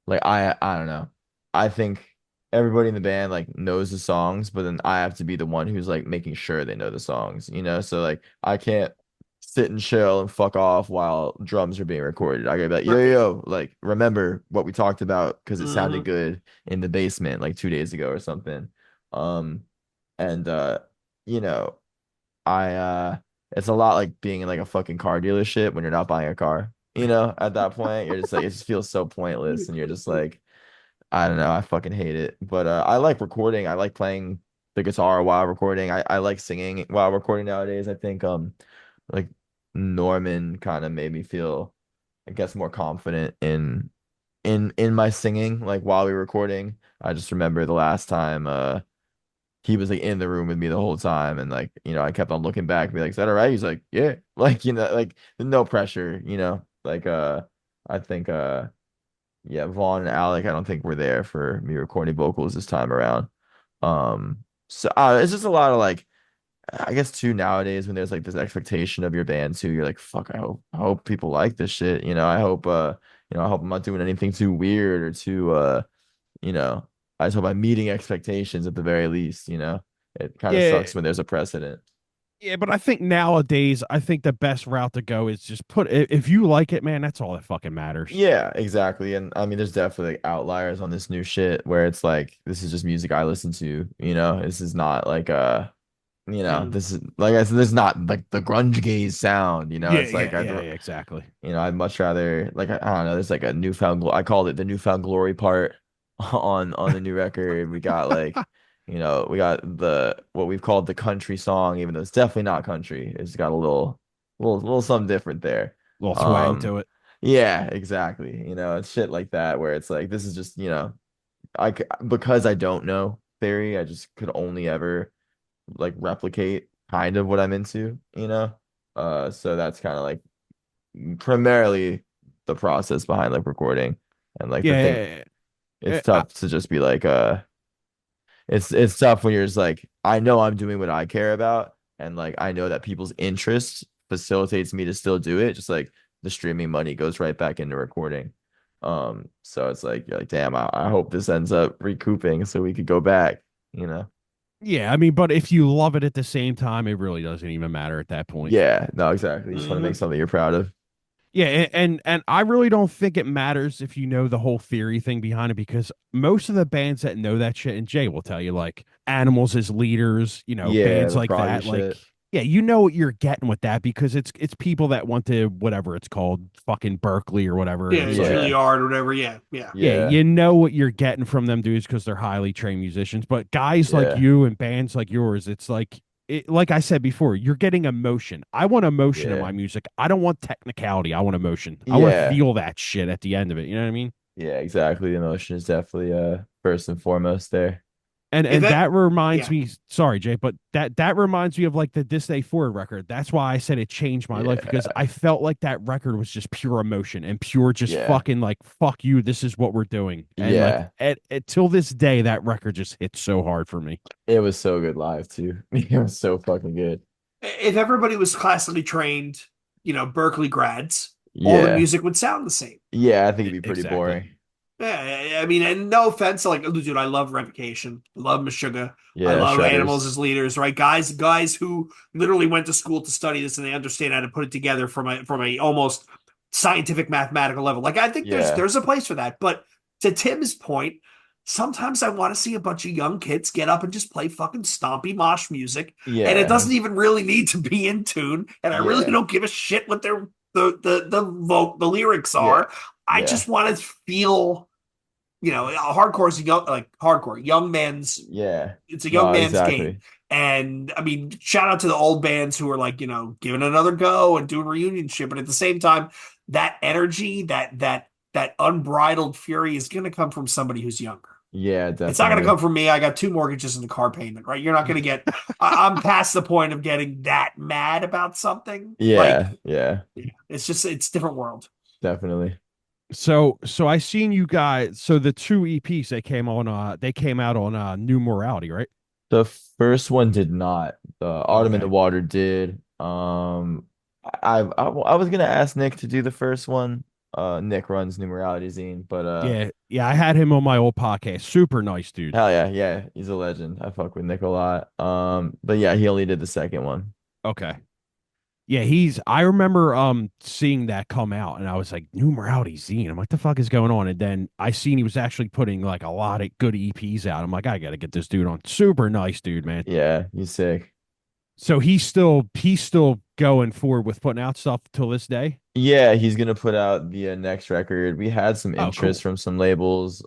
C: I don't know. I think everybody in the band like knows the songs, but then I have to be the one who's like making sure they know the songs. So like I can't sit and chill and fuck off while drums are being recorded. I gotta be like, yo, yo,
A: Right.
C: yo, like remember what we talked about because it sounded
A: Hmm.
C: good in the basement like 2 days ago or something. Um and you know, I it's a lot like being in like a fucking car dealership when you're not buying a car. At that point, you're just like it just feels so pointless and you're just like I don't know, I fucking hate it. But I like recording. I like playing the guitar while recording. I like singing while recording nowadays. I think like Norman kind of made me feel I guess more confident in my singing like while we were recording. I just remember the last time he was like in the room with me the whole time and like I kept on looking back and be like is that all right he's like yeah like like no pressure like I think yeah Vaughn and Alec I don't think were there for me recording vocals this time around so it's just a lot of like I guess too nowadays when there's like this expectation of your band too you're like fuck I hope people like this shit I hope I'm not doing anything too weird or too you know, I just hope I'm meeting expectations at the very least. It kind of
B: Yeah,
C: sucks when there's a precedent.
B: yeah, but I think nowadays, I think the best route to go is just if you like it, man, that's all that fucking matters.
C: Yeah, exactly. And I mean, there's definitely like outliers on this new shit where it's like, this is just music I listen to. This is not like
A: Mhm.
C: this is like I said, this is not like the grunge gaze sound,
B: Yeah,
C: it's like
B: yeah, yeah, yeah, exactly.
C: I'd much rather like I don't know, there's like a I called it the newfound glory part on the new record. We got like, we got the what we've called the country song, even though it's definitely not country. It's got a little something different there.
B: Little twang
C: Um,
B: to it.
C: yeah, exactly. It's shit like that where it's like this is just, because I don't know theory, I just could only ever like replicate kind of what I'm into. So that's kind of like primarily the process behind like recording and like the
B: Yeah,
C: thing.
B: yeah,
C: It's
B: yeah.
C: tough to just be like it's tough when you're just like I know I'm doing what I care about and like I know that people's interest facilitates me to still do it, just like the streaming money goes right back into recording. So it's like you're like damn, I hope this ends up recouping so we could go back.
B: Yeah, I mean, but if you love it at the same time, it really doesn't even matter at that point.
C: Yeah, no, exactly. You just want to make
A: Mhm.
C: something you're proud of.
B: Yeah, and I really don't think it matters if you know the whole theory thing behind it because most of the bands that know that shit, and Jay will tell you, like Animals as leaders,
C: Yeah,
B: bands
C: the
B: like
C: proggy
B: that, like
C: shit.
B: yeah, you know what you're getting with that because it's people that went to whatever it's called, fucking Berkeley or whatever, and
A: Yeah,
B: it's like
C: Yeah,
A: Juilliard or whatever. Yeah, yeah.
B: yeah,
C: yeah,
B: you know what you're getting from them dudes because they're highly trained musicians. But guys like
C: yeah,
B: you and bands like yours, it's like I said before, you're getting emotion. I want emotion in
C: yeah,
B: my music. I don't want technicality. I want emotion. I want to
C: yeah,
B: feel that shit at the end of it. You know what I mean?
C: yeah, exactly. The emotion is definitely first and foremost there.
B: And
A: If
B: and
A: that,
B: that reminds
A: yeah,
B: me, sorry, Jay, but that reminds me of like the This Day Forward record. That's why I said it changed my life because
C: Yeah,
B: I felt like that record was just pure emotion and pure just
C: yeah,
B: fucking like fuck you, this is what we're doing. And like
C: yeah.
B: at till this day, that record just hits so hard for me.
C: It was so good live too. It was so fucking good.
A: if everybody was classically trained, Berkeley grads, all the
C: Yeah,
A: music would sound the same.
C: yeah. I think it'd be pretty
B: Exactly.
C: boring.
A: Yeah, I mean, and no offense, like, dude, I love Revocation, I love Meshuggah, I
C: Yeah,
A: love Animals
C: shredders.
A: as Leaders, right? Guys who literally went to school to study this and they understand how to put it together from a almost scientific mathematical level. Like, I think there's
C: Yeah,
A: there's a place for that, but to Tim's point, sometimes I want to see a bunch of young kids get up and just play fucking stompy mosh music, and it
C: yeah,
A: doesn't even really need to be in tune, and I really
C: yeah,
A: don't give a shit what their the lyrics
C: yeah,
A: are. I
C: yeah,
A: just want to feel, hardcore is a young man's.
C: yeah.
A: It's a young
C: No,
A: man's game,
C: exactly.
A: and I mean, shout out to the old bands who are like, giving it another go and doing reunion shit. But at the same time, that energy, that unbridled fury is going to come from somebody who's younger.
C: Yeah,
A: It's not going to
C: definitely.
A: come from me. I got two mortgages and the car payment, right? You're not going to get. I'm past the point of getting that mad about something. Like,
C: Yeah, yeah,
A: it's different world.
C: definitely.
B: So I seen you guys. So the two EPs they came out on New Morality, right?
C: The first one did not. The Autumn in the
B: Okay.
C: Water did. I was gonna ask Nick to do the first one. Nick runs Numerality Zine, but
B: Yeah, yeah, I had him on my old podcast. Super nice dude.
C: hell yeah, yeah, he's a legend. I fuck with Nick a lot. But yeah, he only did the second one.
B: Okay. Yeah, I remember seeing that come out and I was like, New Morality Zine. I'm like, the fuck is going on? And then I seen he was actually putting like a lot of good EPs out. I'm like, I gotta get this dude on. Super nice dude, man.
C: Yeah, he's sick.
B: So he's still going forward with putting out stuff till this day.
C: Yeah, he's gonna put out the next record. We had some
B: Oh,
C: interest
B: cool.
C: from some labels.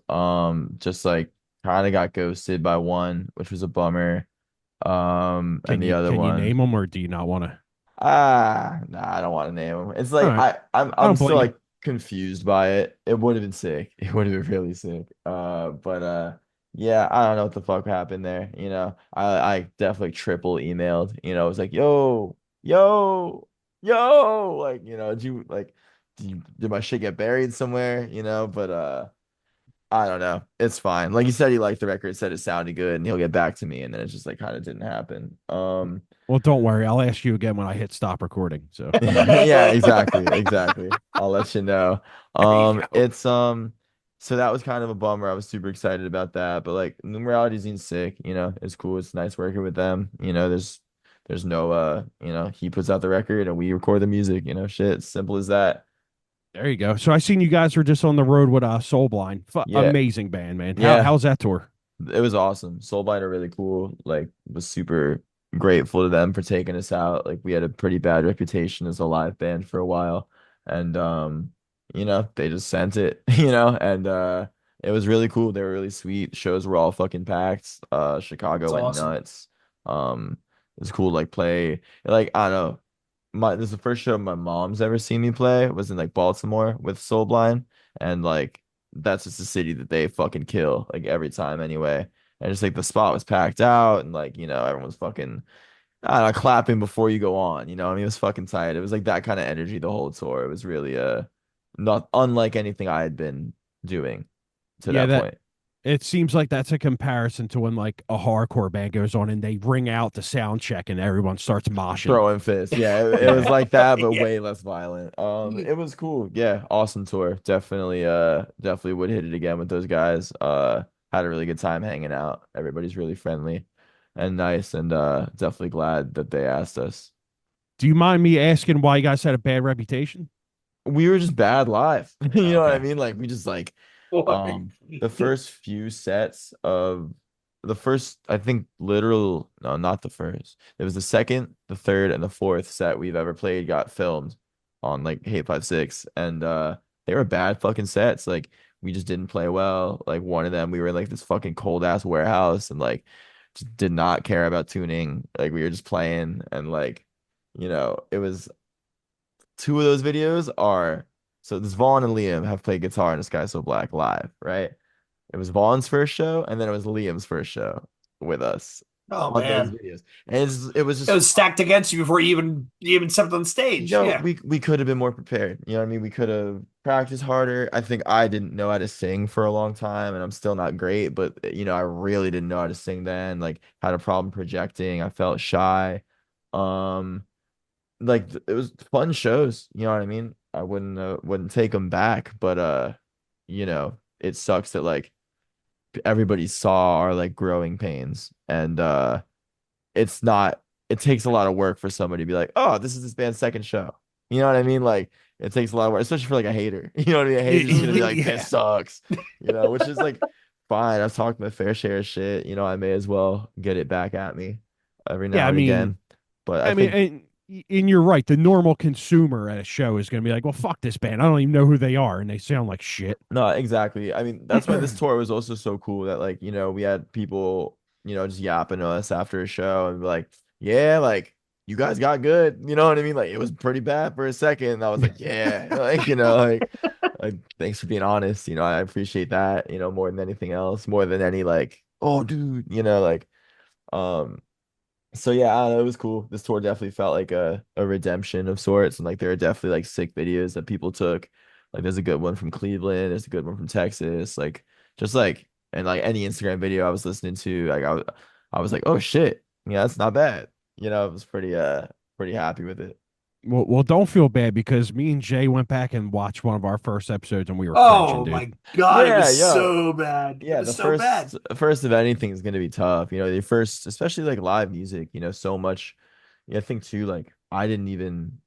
C: Just like kind of got ghosted by one, which was a bummer. And
B: Can
C: the
B: you
C: other
B: can you name
C: one.
B: them or do you not want to?
C: Nah, I don't want to name him. It's
B: All
C: like
B: right,
C: I'm
B: I
C: I'm
B: don't
C: still
B: blame you.
C: like confused by it. It would have been sick. It would have been really sick. But yeah, I don't know what the fuck happened there. I definitely triple emailed. It was like, yo, like, did my shit get buried somewhere? But I don't know. It's fine. Like you said, he liked the record, said it sounded good, and he'll get back to me, and then it just like kind of didn't happen.
B: Well, don't worry. I'll ask you again when I hit stop recording. So
C: Yeah, exactly, exactly. I'll let you know.
A: There you go.
C: It's so that was kind of a bummer. I was super excited about that, but like Numerality Zine's sick, it's cool. It's nice working with them. There's no he puts out the record and we record the music, shit, simple as that.
B: there you go. So I seen you guys were just on the road with Soul Blind.
C: Yeah,
B: Amazing band, man. How
C: yeah.
B: how's that tour?
C: It was awesome. Soulblind are really cool. Like was super grateful to them for taking us out. Like we had a pretty bad reputation as a live band for a while. And they just sent it, and it was really cool. They were really sweet. Shows were all fucking packed. Chicago
A: It's
C: went
A: awesome.
C: nuts. It was cool to like play. Like I don't know. This is the first show my mom's ever seen me play. It was in like Baltimore with Soul Blind, and like that's just a city that they fucking kill like every time anyway. And just like the spot was packed out, and like everyone was fucking I don't know, clapping before you go on. I mean, it was fucking tight. It was like that kind of energy the whole tour. It was really not unlike anything I had been doing to
B: Yeah,
C: that
B: that
C: point.
B: it seems like that's a comparison to when like a hardcore band goes on and they ring out the sound check and everyone starts moshing.
C: Throwing fists. Yeah, it was
B: Yeah.
C: like that, but
A: Yeah.
C: way less violent. It was cool. Yeah, awesome tour. Definitely would hit it again with those guys. Had a really good time hanging out. Everybody's really friendly and nice, and definitely glad that they asked us.
B: Do you mind me asking why you guys had a bad reputation?
C: We were just bad live. You know what I
B: Okay.
C: mean? Like we just like
A: Boy.
C: the first few sets of the first, I think literal, no, not the first. It was the second, the third, and the fourth set we've ever played got filmed on like Hate 56. And they were bad fucking sets. Like we just didn't play well. Like one of them, we were in like this fucking cold ass warehouse and like just did not care about tuning. Like we were just playing and like, it was two of those videos are so this Vaughn and Liam have played guitar in ASkySoBlack live, right? It was Vaughn's first show, and then it was Liam's first show with us
A: Oh
C: on those
A: man.
C: videos. And it was
A: It
C: just
A: was stacked against you before you even stepped on stage. Yeah.
C: we could have been more prepared. You know what I mean? We could have practiced harder. I think I didn't know how to sing for a long time, and I'm still not great, but I really didn't know how to sing then. Like had a problem projecting. I felt shy. Um, like it was fun shows, you know what I mean? I wouldn't take them back, but it sucks that like everybody saw our like growing pains and it's not it takes a lot of work for somebody to be like, "Oh, this is this band's second show." You know what I mean? Like it takes a lot of work, especially for like a hater. You know what I mean? A hater's just gonna be like, "This
B: Yeah.
C: sucks." Which is like fine. I've talked my fair share of shit. I may as well get it back at me every
B: Yeah,
C: now
B: I
C: and
B: mean,
C: again. But I
B: I mean,
C: think
B: and you're right. The normal consumer at a show is going to be like, "Well, fuck this band. I don't even know who they are, and they sound like shit."
C: no, exactly. I mean, that's why this tour was also so cool that like, we had people, just yapping to us after a show and be like, yeah, like you guys got good. You know what I mean? Like it was pretty bad for a second. And I was like, yeah, like, like thanks for being honest. I appreciate that, more than anything else, more than any like, oh dude, like um so yeah, I don't know, it was cool. This tour definitely felt like a redemption of sorts, and like there are definitely like sick videos that people took. Like there's a good one from Cleveland, there's a good one from Texas, like just like and like any Instagram video I was listening to, like I was like, oh shit, yeah, that's not bad. I was pretty happy with it.
B: Well, don't feel bad because me and Jay went back and watched one of our first episodes, and we were cringing,
A: Oh
B: dude.
A: my God, it
C: Yeah,
A: was
C: yeah.
A: so bad. It
C: Yeah,
A: was
C: the
A: so bad.
C: first of anything is gonna be tough. The first, especially like live music, so much. Yeah, I think too, like I didn't even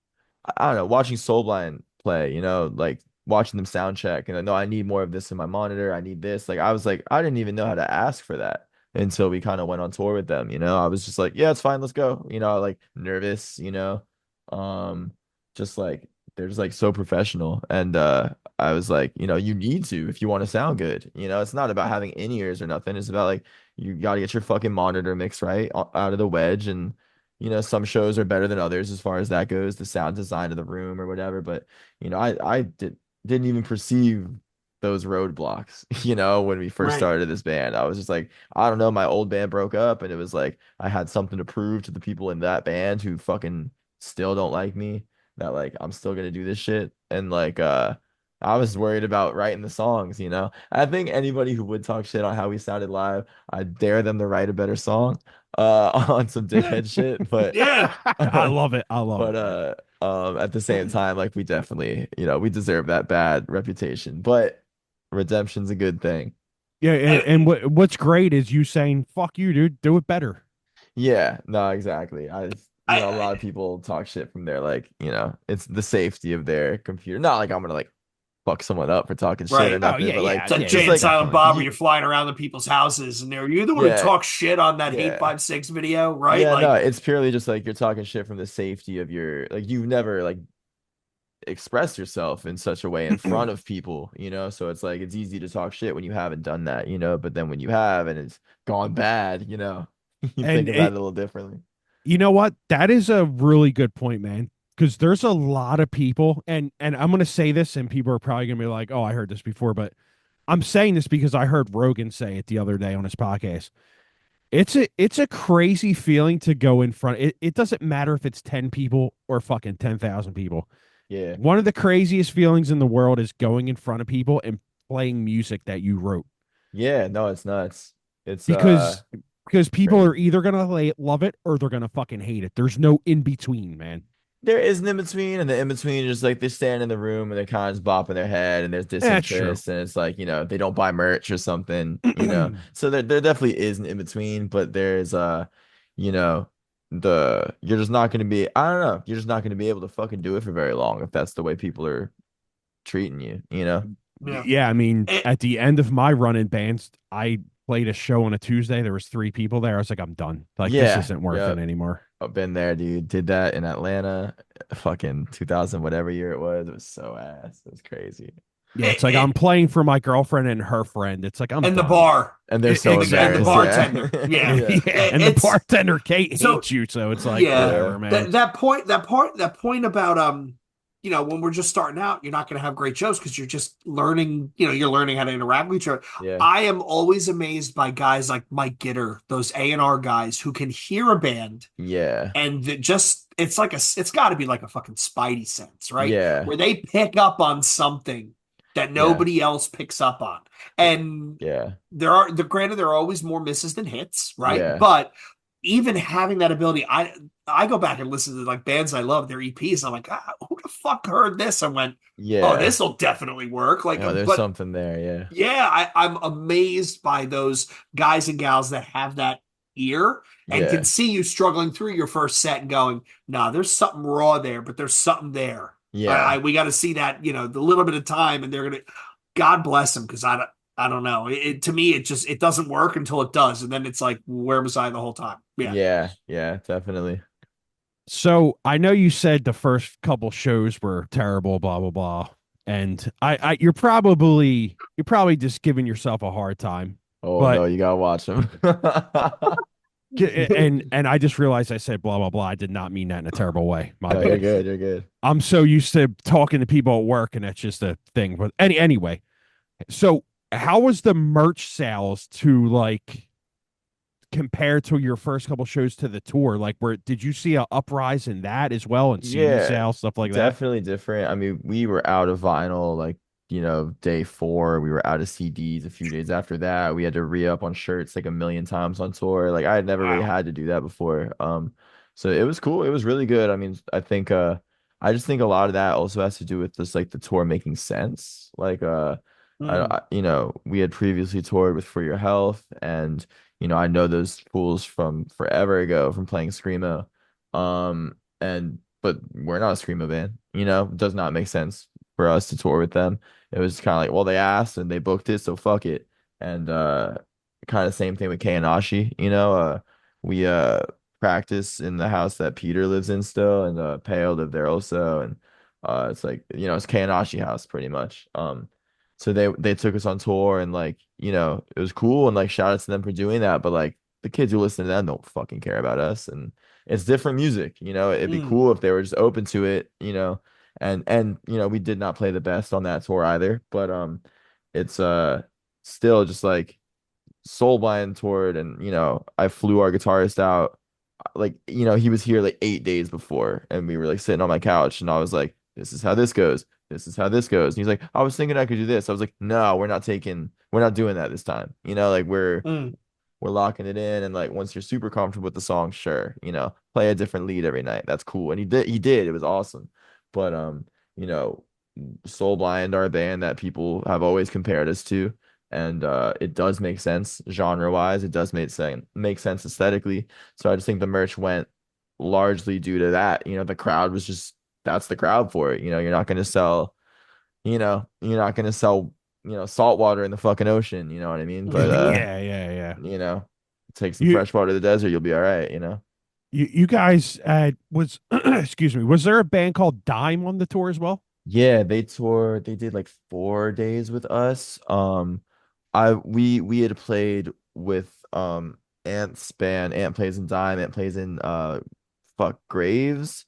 C: I don't know, watching Soulblind play, like watching them sound check and I know I need more of this in my monitor. I need this. Like I was like, I didn't even know how to ask for that until we kind of went on tour with them. I was just like, yeah, it's fine, let's go. Like nervous. Um, just like they're just like so professional. And I was like, you need to if you want to sound good. It's not about having in-ears or nothing. It's about like you gotta get your fucking monitor mix right out of the wedge and some shows are better than others as far as that goes, the sound design of the room or whatever. But I didn't even perceive those roadblocks, when we first
A: Right.
C: started this band. I was just like, I don't know, my old band broke up and it was like I had something to prove to the people in that band who fucking still don't like me that like I'm still gonna do this shit. And like I was worried about writing the songs. I think anybody who would talk shit on how we sounded live, I dare them to write a better song on some dickhead shit, but
A: Yeah.
B: I love it. I love
C: but
B: it, man.
C: at the same time, like we definitely, we deserve that bad reputation. But redemption's a good thing.
B: Yeah,
A: And,
B: and what's great is you saying, "Fuck you, dude. Do it better."
C: Yeah, no, exactly. A
A: I,
C: lot of people talk shit from their like, it's the safety of their computer. Not like I'm gonna like fuck someone up for talking shit or
A: Right.
B: Oh
C: nothing,
B: yeah,
C: but like
B: yeah,
A: It's like
B: yeah,
A: Jay
C: just
A: and
C: like
A: Silent
B: definitely.
A: Bob where
C: you,
A: you're flying around the people's houses and you're the one who
C: yeah,
A: talk shit on that hate
C: yeah.
A: 5-6 video, right?
C: Yeah, no,
A: Like,
C: it's purely just like you're talking shit from the safety of your like you've never like expressed yourself in such a way in front of people, so it's like it's easy to talk shit when you haven't done that, but then when you have and it's gone bad, you think
B: And
C: about it a little differently.
B: you know what? That is a really good point, man. Because there's a lot of people, and I'm gonna say this, and people are probably gonna be like, "Oh, I heard this before," but I'm saying this because I heard Rogan say it the other day on his podcast. It's a crazy feeling to go in front. It doesn't matter if it's 10 people or fucking 10,000 people.
C: Yeah.
B: One of the craziest feelings in the world is going in front of people and playing music that you wrote.
C: Yeah, no, it's nuts. It's
B: Because because people are
C: crazy.
B: either gonna love it or they're gonna fucking hate it. There's no in between, man.
C: There is an in between, and the in between is just like they stand in the room and they're kind of just bopping their head, and there's
B: That's true.
C: disinterest, and it's like they don't buy merch or something. So there definitely is an in between, but there's you know, you're just not gonna be I don't know, you're just not gonna be able to fucking do it for very long if that's the way people are treating you.
A: yeah.
B: Yeah, I mean,
A: It,
B: at the end of my run in bands, I played a show on a Tuesday. There was 3 people there. I was like, I'm done. Like, this
C: Yeah,
B: isn't worth it
C: yep.
B: anymore.
C: I've been there, dude. Did that in Atlanta, fucking 2000, whatever year it was. It was so ass. It was crazy.
B: Yeah, it's like I'm
A: it,
B: playing for my girlfriend and her friend. It's like I'm
A: and the
B: done.
A: bar
C: And they're so
A: and the
C: embarrassed. Yeah.
A: bartender. Yeah.
C: Yeah.
B: Yeah, and the
A: It's
B: bartender Kate
A: so
B: hates you, so it's like
A: yeah.
C: Yeah.
B: whatever, man.
A: That point about when we're just starting out, you're not going to have great shows because you're just learning, you're learning how to interact with each other.
C: Yeah.
A: I am always amazed by guys like Mike Gitter, those A&R guys who can hear a band
C: Yeah.
A: and it's got to be like a fucking spidey sense, right?
C: Yeah.
A: Where they pick up on something that
C: Yeah.
A: nobody else picks up on. And
C: Yeah.
A: granted there are always more misses than hits, right?
C: Yeah.
A: But even having that ability, I go back and listen to like bands I love, their EPs. I'm like, who the fuck heard this? And went, oh,
C: Yeah.
A: this will definitely work. Like,
C: Oh, there's
A: but
C: something there. Yeah.
A: yeah, I'm amazed by those guys and gals that have that ear and can
C: Yeah.
A: see you struggling through your first set and going, nah, there's something raw there, but there's something there.
C: Yeah.
A: We got to see that, the little bit of time, and they're gonna. God bless them, because I don't know. To me, it doesn't work until it does, and then it's like, where was I the whole time? Yeah.
C: Yeah. Yeah. Definitely.
B: So I know you said the first couple shows were terrible, blah blah blah, and you're probably just giving yourself a hard time,
C: Oh
B: but
C: no, you gotta watch them.
B: and I just realized I said blah blah blah. I did not mean that in a terrible way. My
C: No, you're
B: bad.
C: good. You're good.
B: I'm so used to talking to people at work, and that's just a thing. But anyway, so how was the merch sales to like compared to your first couple shows to the tour? Like, where did you see a uprise in that as well, and CD
C: Yeah,
B: sales stuff like that?
C: definitely different. I mean, we were out of vinyl like, day 4. We were out of CDs a few days after that. We had to re-up on shirts like a million times on tour. Like I had never really
A: Wow.
C: had to do that before. So it was cool. It was really good. I mean, I just think a lot of that also has to do with just like the tour making sense. Like
A: Mm.
C: we had previously toured with For Your Health, and I know those fools from forever ago from playing screamo. And but we're not a screamo band, it does not make sense for us to tour with them. It was kind of like, well, they asked and they booked it, so fuck it. And kind of same thing with Kanashi, we practice in the house that Peter lives in still, and Peo lived there also, and it's like, it's Kanashi house pretty much. So they took us on tour, and like, it was cool, and like shout out to them for doing that, but like the kids who listen to them don't fucking care about us, and it's different music, it'd be
A: Mm.
C: cool if they were just open to it. And we did not play the best on that tour either, but it's still just like Soul Blind toured, and I flew our guitarist out, like, he was here like 8 days before, and we were like sitting on my couch, and I was like, this is how this goes, this is how this goes, and he's like, I was thinking I could do this. I was like, no, we're not doing that this time, like
A: Mm.
C: we're locking it in, and like once you're super comfortable with the song, sure, play a different lead every night, that's cool. And he did, it was awesome. But you know Soul Blind are a band that people have always compared us to, and it does make sense genre wise, it does make sense aesthetically. So I just think the merch went largely due to that. The crowd was just, that's the crowd for it. You're not going to sell you're not gonna sell, salt water in the fucking ocean, you know what I mean? But
B: Yeah, yeah, yeah.
C: you know, take some
B: You
C: fresh water to the desert, you'll be all right.
B: you guys was excuse me, was there a band called Dime on the tour as well?
C: Yeah, they did like 4 days with us. We had played with Ant's band. Ant plays in Dime. Ant plays in Graves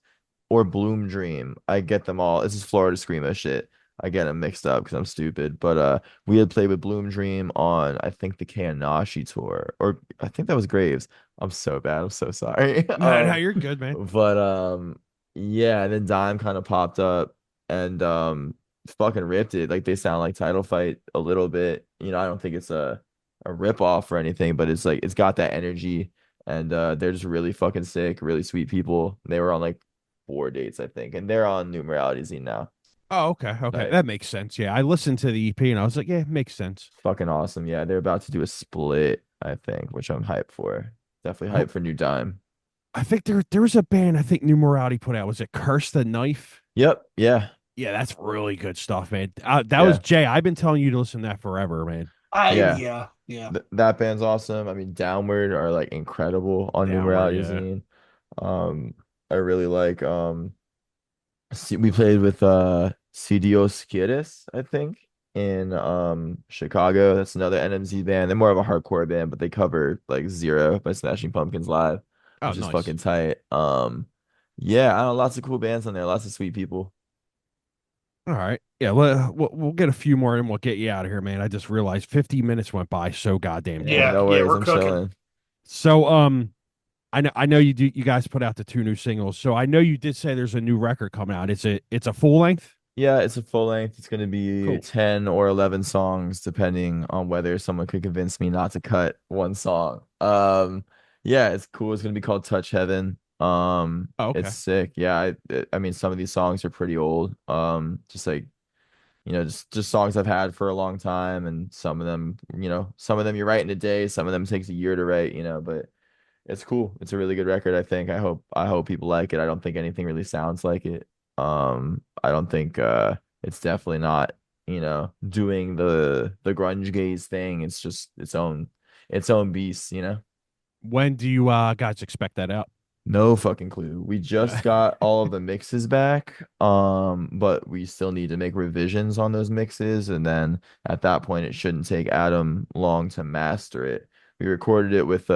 C: or Bloom Dream. I get them all. This is Florida screamo shit. I get them mixed up because I'm stupid. But we had played with Bloom Dream on, I think, the Kanashi tour, or I think that was Graves. I'm so bad. I'm so sorry.
B: No, no, you're good, man.
C: But yeah, and then Dime kind of popped up and fucking ripped it. Like they sound like Title Fight a little bit. I don't think it's a rip off or anything, but it's like it's got that energy, and they're just really fucking sick, really sweet people. They were on like 4 dates, I think, and they're on New Morality Scene now.
B: Oh, okay, okay.
C: Right.
B: That makes sense. Yeah, I listened to the EP and I was like, yeah, it makes sense.
C: Fucking awesome. Yeah, they're about to do a split, I think, which I'm hyped for. Definitely
B: Who-
C: hyped for New Dime.
B: I think there was a band I think New Morality put out. Was it Curse the Knife?
C: Yep. Yeah.
B: Yeah, that's really good stuff, man. That was
C: Yeah.
B: Jay. I've been telling you to listen to that forever, man.
C: Yeah.
A: Yeah, yeah.
C: That band's awesome. I mean, Downward are like incredible on New
B: Downward,
C: Morality
B: yeah.
C: Scene. I really like we played with CDOS Quieres, I think, in Chicago. That's another NMZ band. They're more of a hardcore band, but they cover like Zero by Smashing Pumpkins live,
B: Oh,
C: which is
B: nice.
C: fucking tight. Yeah, I don't know, lots of cool bands on there, lots of sweet people.
B: All right. Yeah, we'll get a few more and we'll get you out of here, man. I just realized 50 minutes went by so goddamn
C: Yeah,
B: quick.
A: Yeah,
C: no
A: yeah,
C: worries.
A: we're
C: I'm
A: cooking.
C: chilling.
B: So, I know you guys put out the two new singles. So I know you did say there's a new record coming out. It's a full length?
C: Yeah, it's a full length. It's going to be
B: Cool.
C: 10 or 11 songs, depending on whether someone could convince me not to cut one song. Yeah, it's cool. It's going to be called Touch Heaven.
B: Oh,
C: It's
B: okay.
C: sick. Yeah, I mean, some of these songs are pretty old. Just like, just songs I've had for a long time, and some of them you write in a day, some of them takes a year to write, but it's cool. It's a really good record, I think. I hope people like it. I don't think anything really sounds like it. I don't think it's definitely not, doing the grunge gaze thing. It's just its own beast.
B: When do you guys expect that out?
C: No fucking clue. We just got all of the mixes back, but we still need to make revisions on those mixes, and then at that point, it shouldn't take Adam long to master it. We recorded it with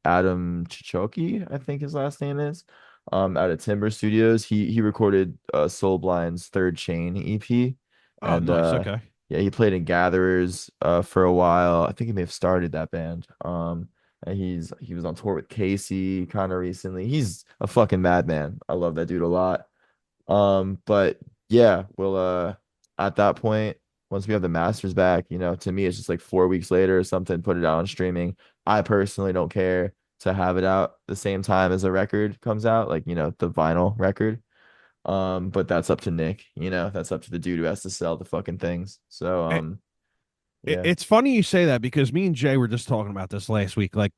C: Adam Chichoki, I think his last name is, out of Timber Studios. He recorded Soul Blind's Third Chain EP,
B: Oh,
C: and
B: nice. Okay.
C: yeah, he played in Gatherers for a while. I think he may have started that band. And he was on tour with Casey kind of recently. He's a fucking madman. I love that dude a lot. But yeah, we'll at that point, once we have the masters back, to me it's just like 4 weeks later or something, put it out on streaming. I personally don't care to have it out the same time as a record comes out, like, the vinyl record. But that's up to Nick, that's up to the dude who has to sell the fucking things. So yeah.
B: It's funny you say that because me and Jay were just talking about this last week. Like,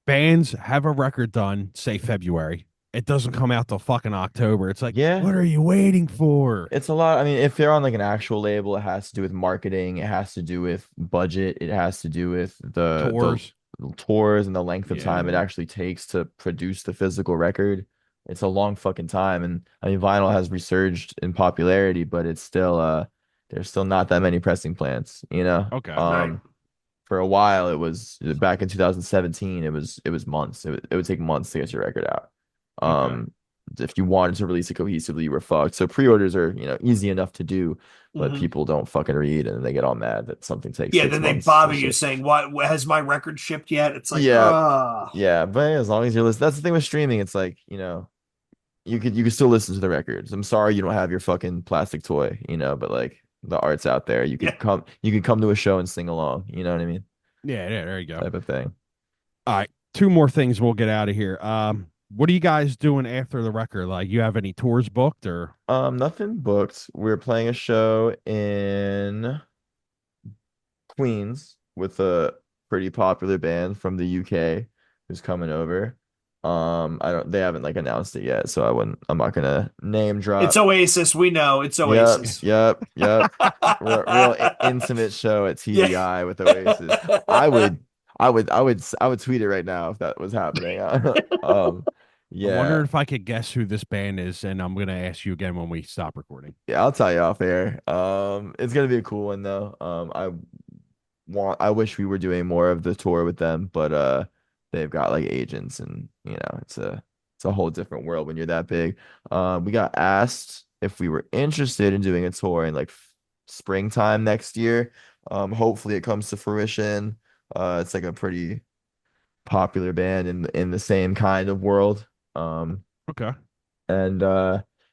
B: bands have a record done, say February. It doesn't come out till fucking October. It's like,
C: Yeah,
B: what are you waiting for?
C: it's a lot. I mean, if they're on like an actual label, it has to do with marketing, it has to do with budget, it has to do with the
B: Tours.
C: tours and the length of time it
B: Yeah.
C: actually takes to produce the physical record. It's a long fucking time. And I mean, vinyl has resurged in popularity, but it's still there's still not that many pressing plants, you know?
B: Okay.
A: Right.
C: For a while it was back in 2017, it was months. It would take months to get your record out.
B: Okay.
C: Um, if you wanted to release it cohesively, you were fucked. So pre-orders are, easy enough to do, but
A: Hmm.
C: people don't fucking read and they get all mad that something takes
A: Yeah,
C: six
A: then they
C: months to
A: bother you
C: ship.
A: saying, "What has my record shipped yet?" It's like,
C: Yeah,
A: ah,
C: yeah, but as long as you're listening, that's the thing with streaming. It's like, you could still listen to the records. I'm sorry you don't have your fucking plastic toy, but like the art's out there. You
A: yeah.
C: could come to a show and sing along, you know what I mean?
B: Yeah, yeah, there you go.
C: Type of thing.
B: All right. Two more things we'll get out of here. What are you guys doing after the record? Like, you have any tours booked or
C: Nothing booked. We're playing a show in Queens with a pretty popular band from the UK who's coming over. I don't. They haven't like announced it yet, so I'm not gonna name
A: It's
C: drop.
A: Oasis. We know it's
C: Yep,
A: Oasis.
C: yep, yep. Intimate show at
A: Yeah.
C: TVI with Oasis. I would, I would tweet it right now if that was happening. Um,
B: I'm
C: yeah,
B: wondering if I could guess who this band is, and I'm gonna ask you again when we stop recording.
C: yeah. I'll tell you off air. It's gonna be a cool one though. I wish we were doing more of the tour with them, but they've got like agents, and it's a whole different world when you're that big. We got asked if we were interested in doing a tour in like springtime next year. Hopefully it comes to fruition. It's like a pretty popular band in the same kind of world.
B: Okay.
C: And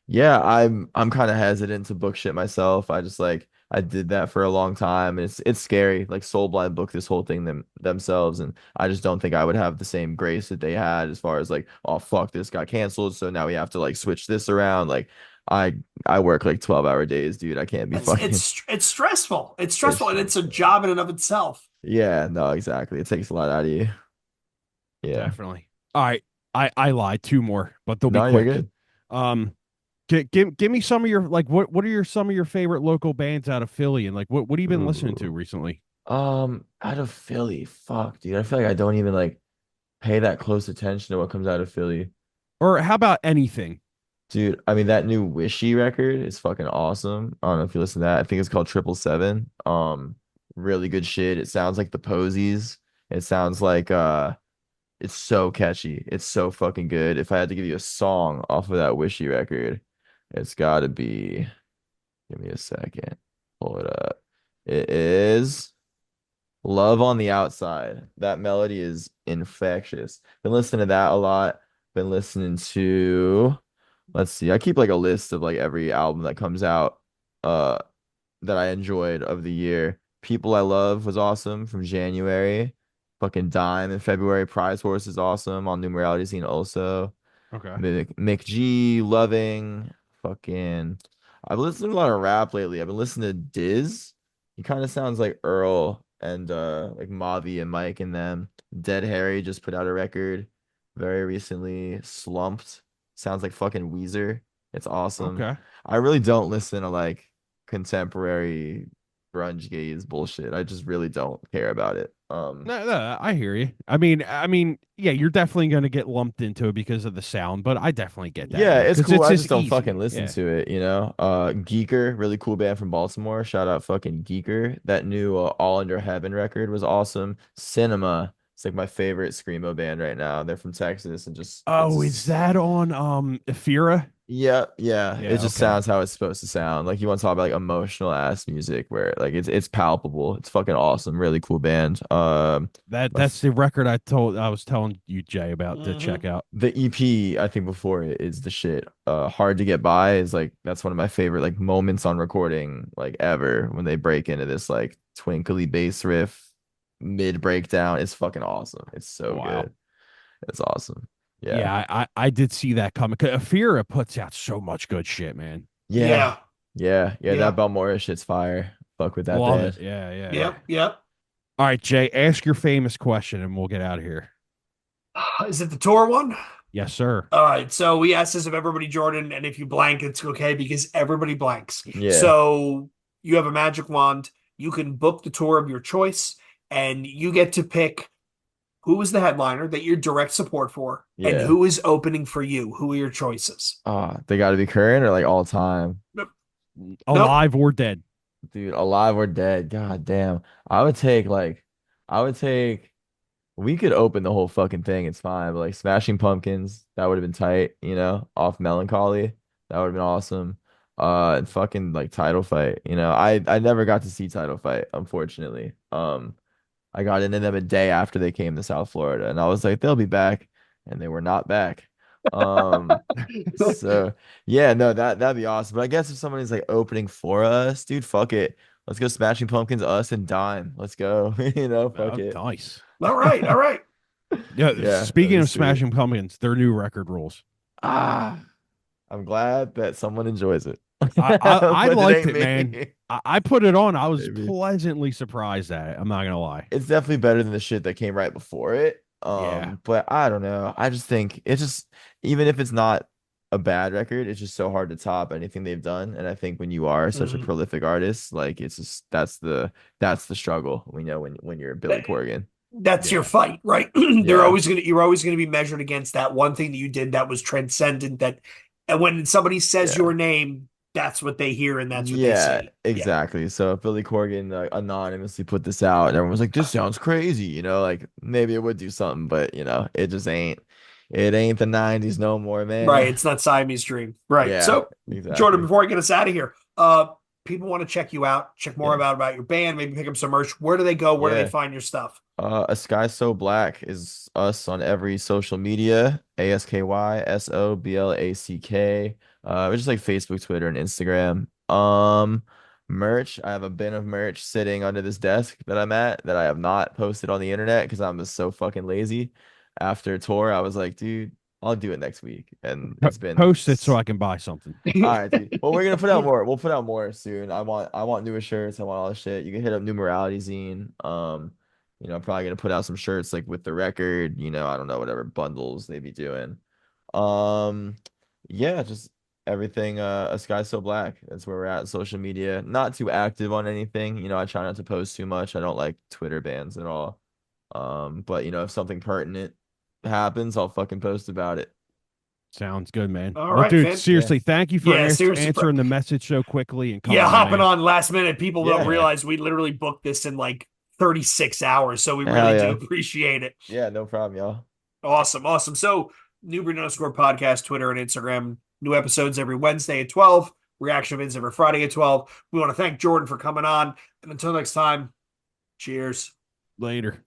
C: yeah, I'm kind of hesitant to book shit myself. I did that for a long time, and it's scary. Like Soulblind booked this whole thing themselves, and I just don't think I would have the same grace that they had as far as like, oh fuck, this got canceled, so now we have to like switch this around. Like I I work like 12-hour days, dude. I can't be
A: It's
C: fucking
A: it's it's stressful. It's
C: it's
A: stressful, and it's a
C: stressful.
A: job in and of itself.
C: Yeah, no, exactly. It takes a lot out of you. Yeah.
B: Definitely. All right. I lied. Two more, but they'll be
C: No, you're
B: quick.
C: good.
B: Um, give me some of your like what are your some of your favorite local bands out of Philly, and like what have you been listening to
C: Ooh.
B: recently?
C: Out of Philly, fuck, dude. I feel like I don't even like pay that close attention to what comes out of Philly.
B: Or how about anything?
C: Dude, I mean that new Wishy record is fucking awesome. I don't know if you listen to that. I think it's called 777. Really good shit. It sounds like the Posies. It sounds like it's so catchy. It's so fucking good. If I had to give you a song off of that Wishy record, it's gotta be, give me a second. Pull it up. It is Love on the Outside. That melody is infectious. Been listening to that a lot. Been listening to, let's see, I keep like a list of like every album that comes out uh that I enjoyed of the year. People I Love was awesome from January. Fucking Dime in February. Prize Horse is awesome on Numerality Scene also.
B: Okay.
C: McG, Loving, fucking. I've listened to a lot of rap lately. I've been listening to Diz. He kind of sounds like Earl and like Mavi and Mike and them. Dead Harry just put out a record very recently. Slumped sounds like fucking Weezer. It's awesome.
B: Okay.
C: I really don't listen to like contemporary grunge gaze bullshit. I just really don't care about it.
B: No, I hear you. Yeah, you're definitely gonna get lumped into it because of the sound, but I definitely get that,
C: Yeah,
B: man,
C: it's
B: because
C: cool.
B: it's
C: I
B: just
C: just don't fucking
B: easy.
C: listen
B: Yeah.
C: to it, you know? Geeker, really cool band from Baltimore. Shout out fucking Geeker. That new All Under Heaven record was awesome. Cinema, it's like my favorite screamo band right now. They're from Texas and just it's
B: Oh, is
C: just
B: that on Ephira?
C: yeah, yeah. It
B: Yeah.
C: just
B: Okay.
C: sounds how it's supposed to sound. Like you want to talk about like emotional ass music where like it's palpable. It's fucking awesome. Really cool band. My
B: That's the record I was telling you, Jay, about to
A: Hmm.
B: check out.
C: The EP I think before it is the shit. Hard to Get By is like that's one of my favorite like moments on recording like ever when they break into this like twinkly bass riff mid breakdown. It's fucking awesome. It's so
B: Wow.
C: good. It's awesome. Yeah.
B: Yeah, I did see that coming. 'Cause Ephira puts out so much good shit, man.
C: Yeah.
A: Yeah.
C: Yeah. That
A: Yeah.
C: Balmora shit's fire. Fuck with that
B: Love it.
C: band.
B: Yeah, yeah.
C: Yeah.
A: Yep. Yep.
B: All right, Jay, ask your famous question and we'll get out of here.
A: Is it the tour one?
B: Yes, sir.
A: All right. So we asked this of everybody, Jordan, and if you blank, it's okay because everybody blanks.
C: Yeah.
A: So you have a magic wand. You can book the tour of your choice, and you get to pick who is the headliner that you're direct support for, and
C: Yeah.
A: who is opening for you. Who are your choices?
C: They gotta be current or like all time.
A: Nope. Nope.
B: Alive or dead.
C: Dude, alive or dead. God damn. I would take like I would take we could open the whole fucking thing. It's fine. But like Smashing Pumpkins, that would have been tight, you know, off Melancholy. That would have been awesome. And fucking like Title Fight, you know. I never got to see Title Fight, unfortunately. I got into them a day after they came to South Florida, and I was like, they'll be back, and they were not back. Um, so yeah, no, that'd be awesome. But I guess if somebody's like opening for us, dude, fuck it. Let's go Smashing Pumpkins, us and Dime. Let's go. Fuck
B: Oh,
C: it.
B: nice.
A: All right. All right.
B: Yeah,
C: Yeah, that'd
B: speaking
C: be
B: of
C: sweet.
B: Smashing Pumpkins, their new record rules.
C: Ah, I'm glad that someone enjoys it.
B: I
C: But it
B: liked
C: ain't
B: it, man.
C: me.
B: I put it on. I was
C: Maybe.
B: pleasantly surprised at it. I'm not gonna lie.
C: It's definitely better than the shit that came right before it.
B: Yeah.
C: But I don't know. I just think it's just even if it's not a bad record, it's just so hard to top anything they've done. And I think when you are such a
A: Mhm.
C: prolific artist, like it's just that's the struggle. We know when you're Billy Corgan.
A: That's your
B: Yeah.
A: fight, right?
C: Yeah.
A: You're always gonna be measured against that one thing that you did that was transcendent. That, and when somebody says
C: Yeah.
A: your name, that's what they hear and that's what they
C: Yeah,
A: see. Yeah,
C: exactly. So if Billy Corgan anonymously put this out and everyone was like, this sounds crazy, like maybe it would do something, but it just ain't. It ain't the 90s no more,
A: right.
C: man.
A: It's not Siamese dream, right?
C: Yeah,
A: So, Jordan,
C: exactly.
A: before I get us out of here, people want to check you out, check more
C: Yeah.
A: about your band, maybe pick up some merch. Where do they go? Where do they
C: Yeah.
A: find your stuff?
C: ASkySoBlack is us on every social media. ASkySoBlack. It's just like Facebook, Twitter, and Instagram. Merch. I have a bin of merch sitting under this desk that I'm at that I have not posted on the internet because I'm just so fucking lazy. After a tour, I was like, dude, I'll do it next week. And it's been
B: Post it so I can buy something.
C: all right, dude. Well, we're gonna put out more. We'll put out more soon. I want newer shirts. I want all the shit. You can hit up New Morality Zine. I'm probably gonna put out some shirts like with the record. I don't know whatever bundles they be doing. Um, yeah, just everything. A Sky So Black. That's where we're at. Social media. Not too active on anything. I try not to post too much. I don't like Twitter bans at all. But if something pertinent happens, I'll fucking post about it.
B: Sounds good, man.
A: All
B: Well,
A: right,
B: dude,
A: fan.
C: Yeah.
B: seriously, thank you for
A: Yeah, seriously,
B: answering the message so quickly and coming
A: yeah,
B: on,
A: hopping
B: man.
A: on last minute. People don't
C: Yeah.
B: Yeah.
A: realize we literally booked this in like 36 hours, so we
C: Hell
A: really do
C: yeah.
A: appreciate it.
C: Yeah, no problem, y'all.
A: Awesome, awesome. So, New Breed underscore podcast, Twitter and Instagram. New episodes every Wednesday at 12. Reaction vids every Friday at 12. We want to thank Jordan for coming on. And until next time, cheers.
B: Later.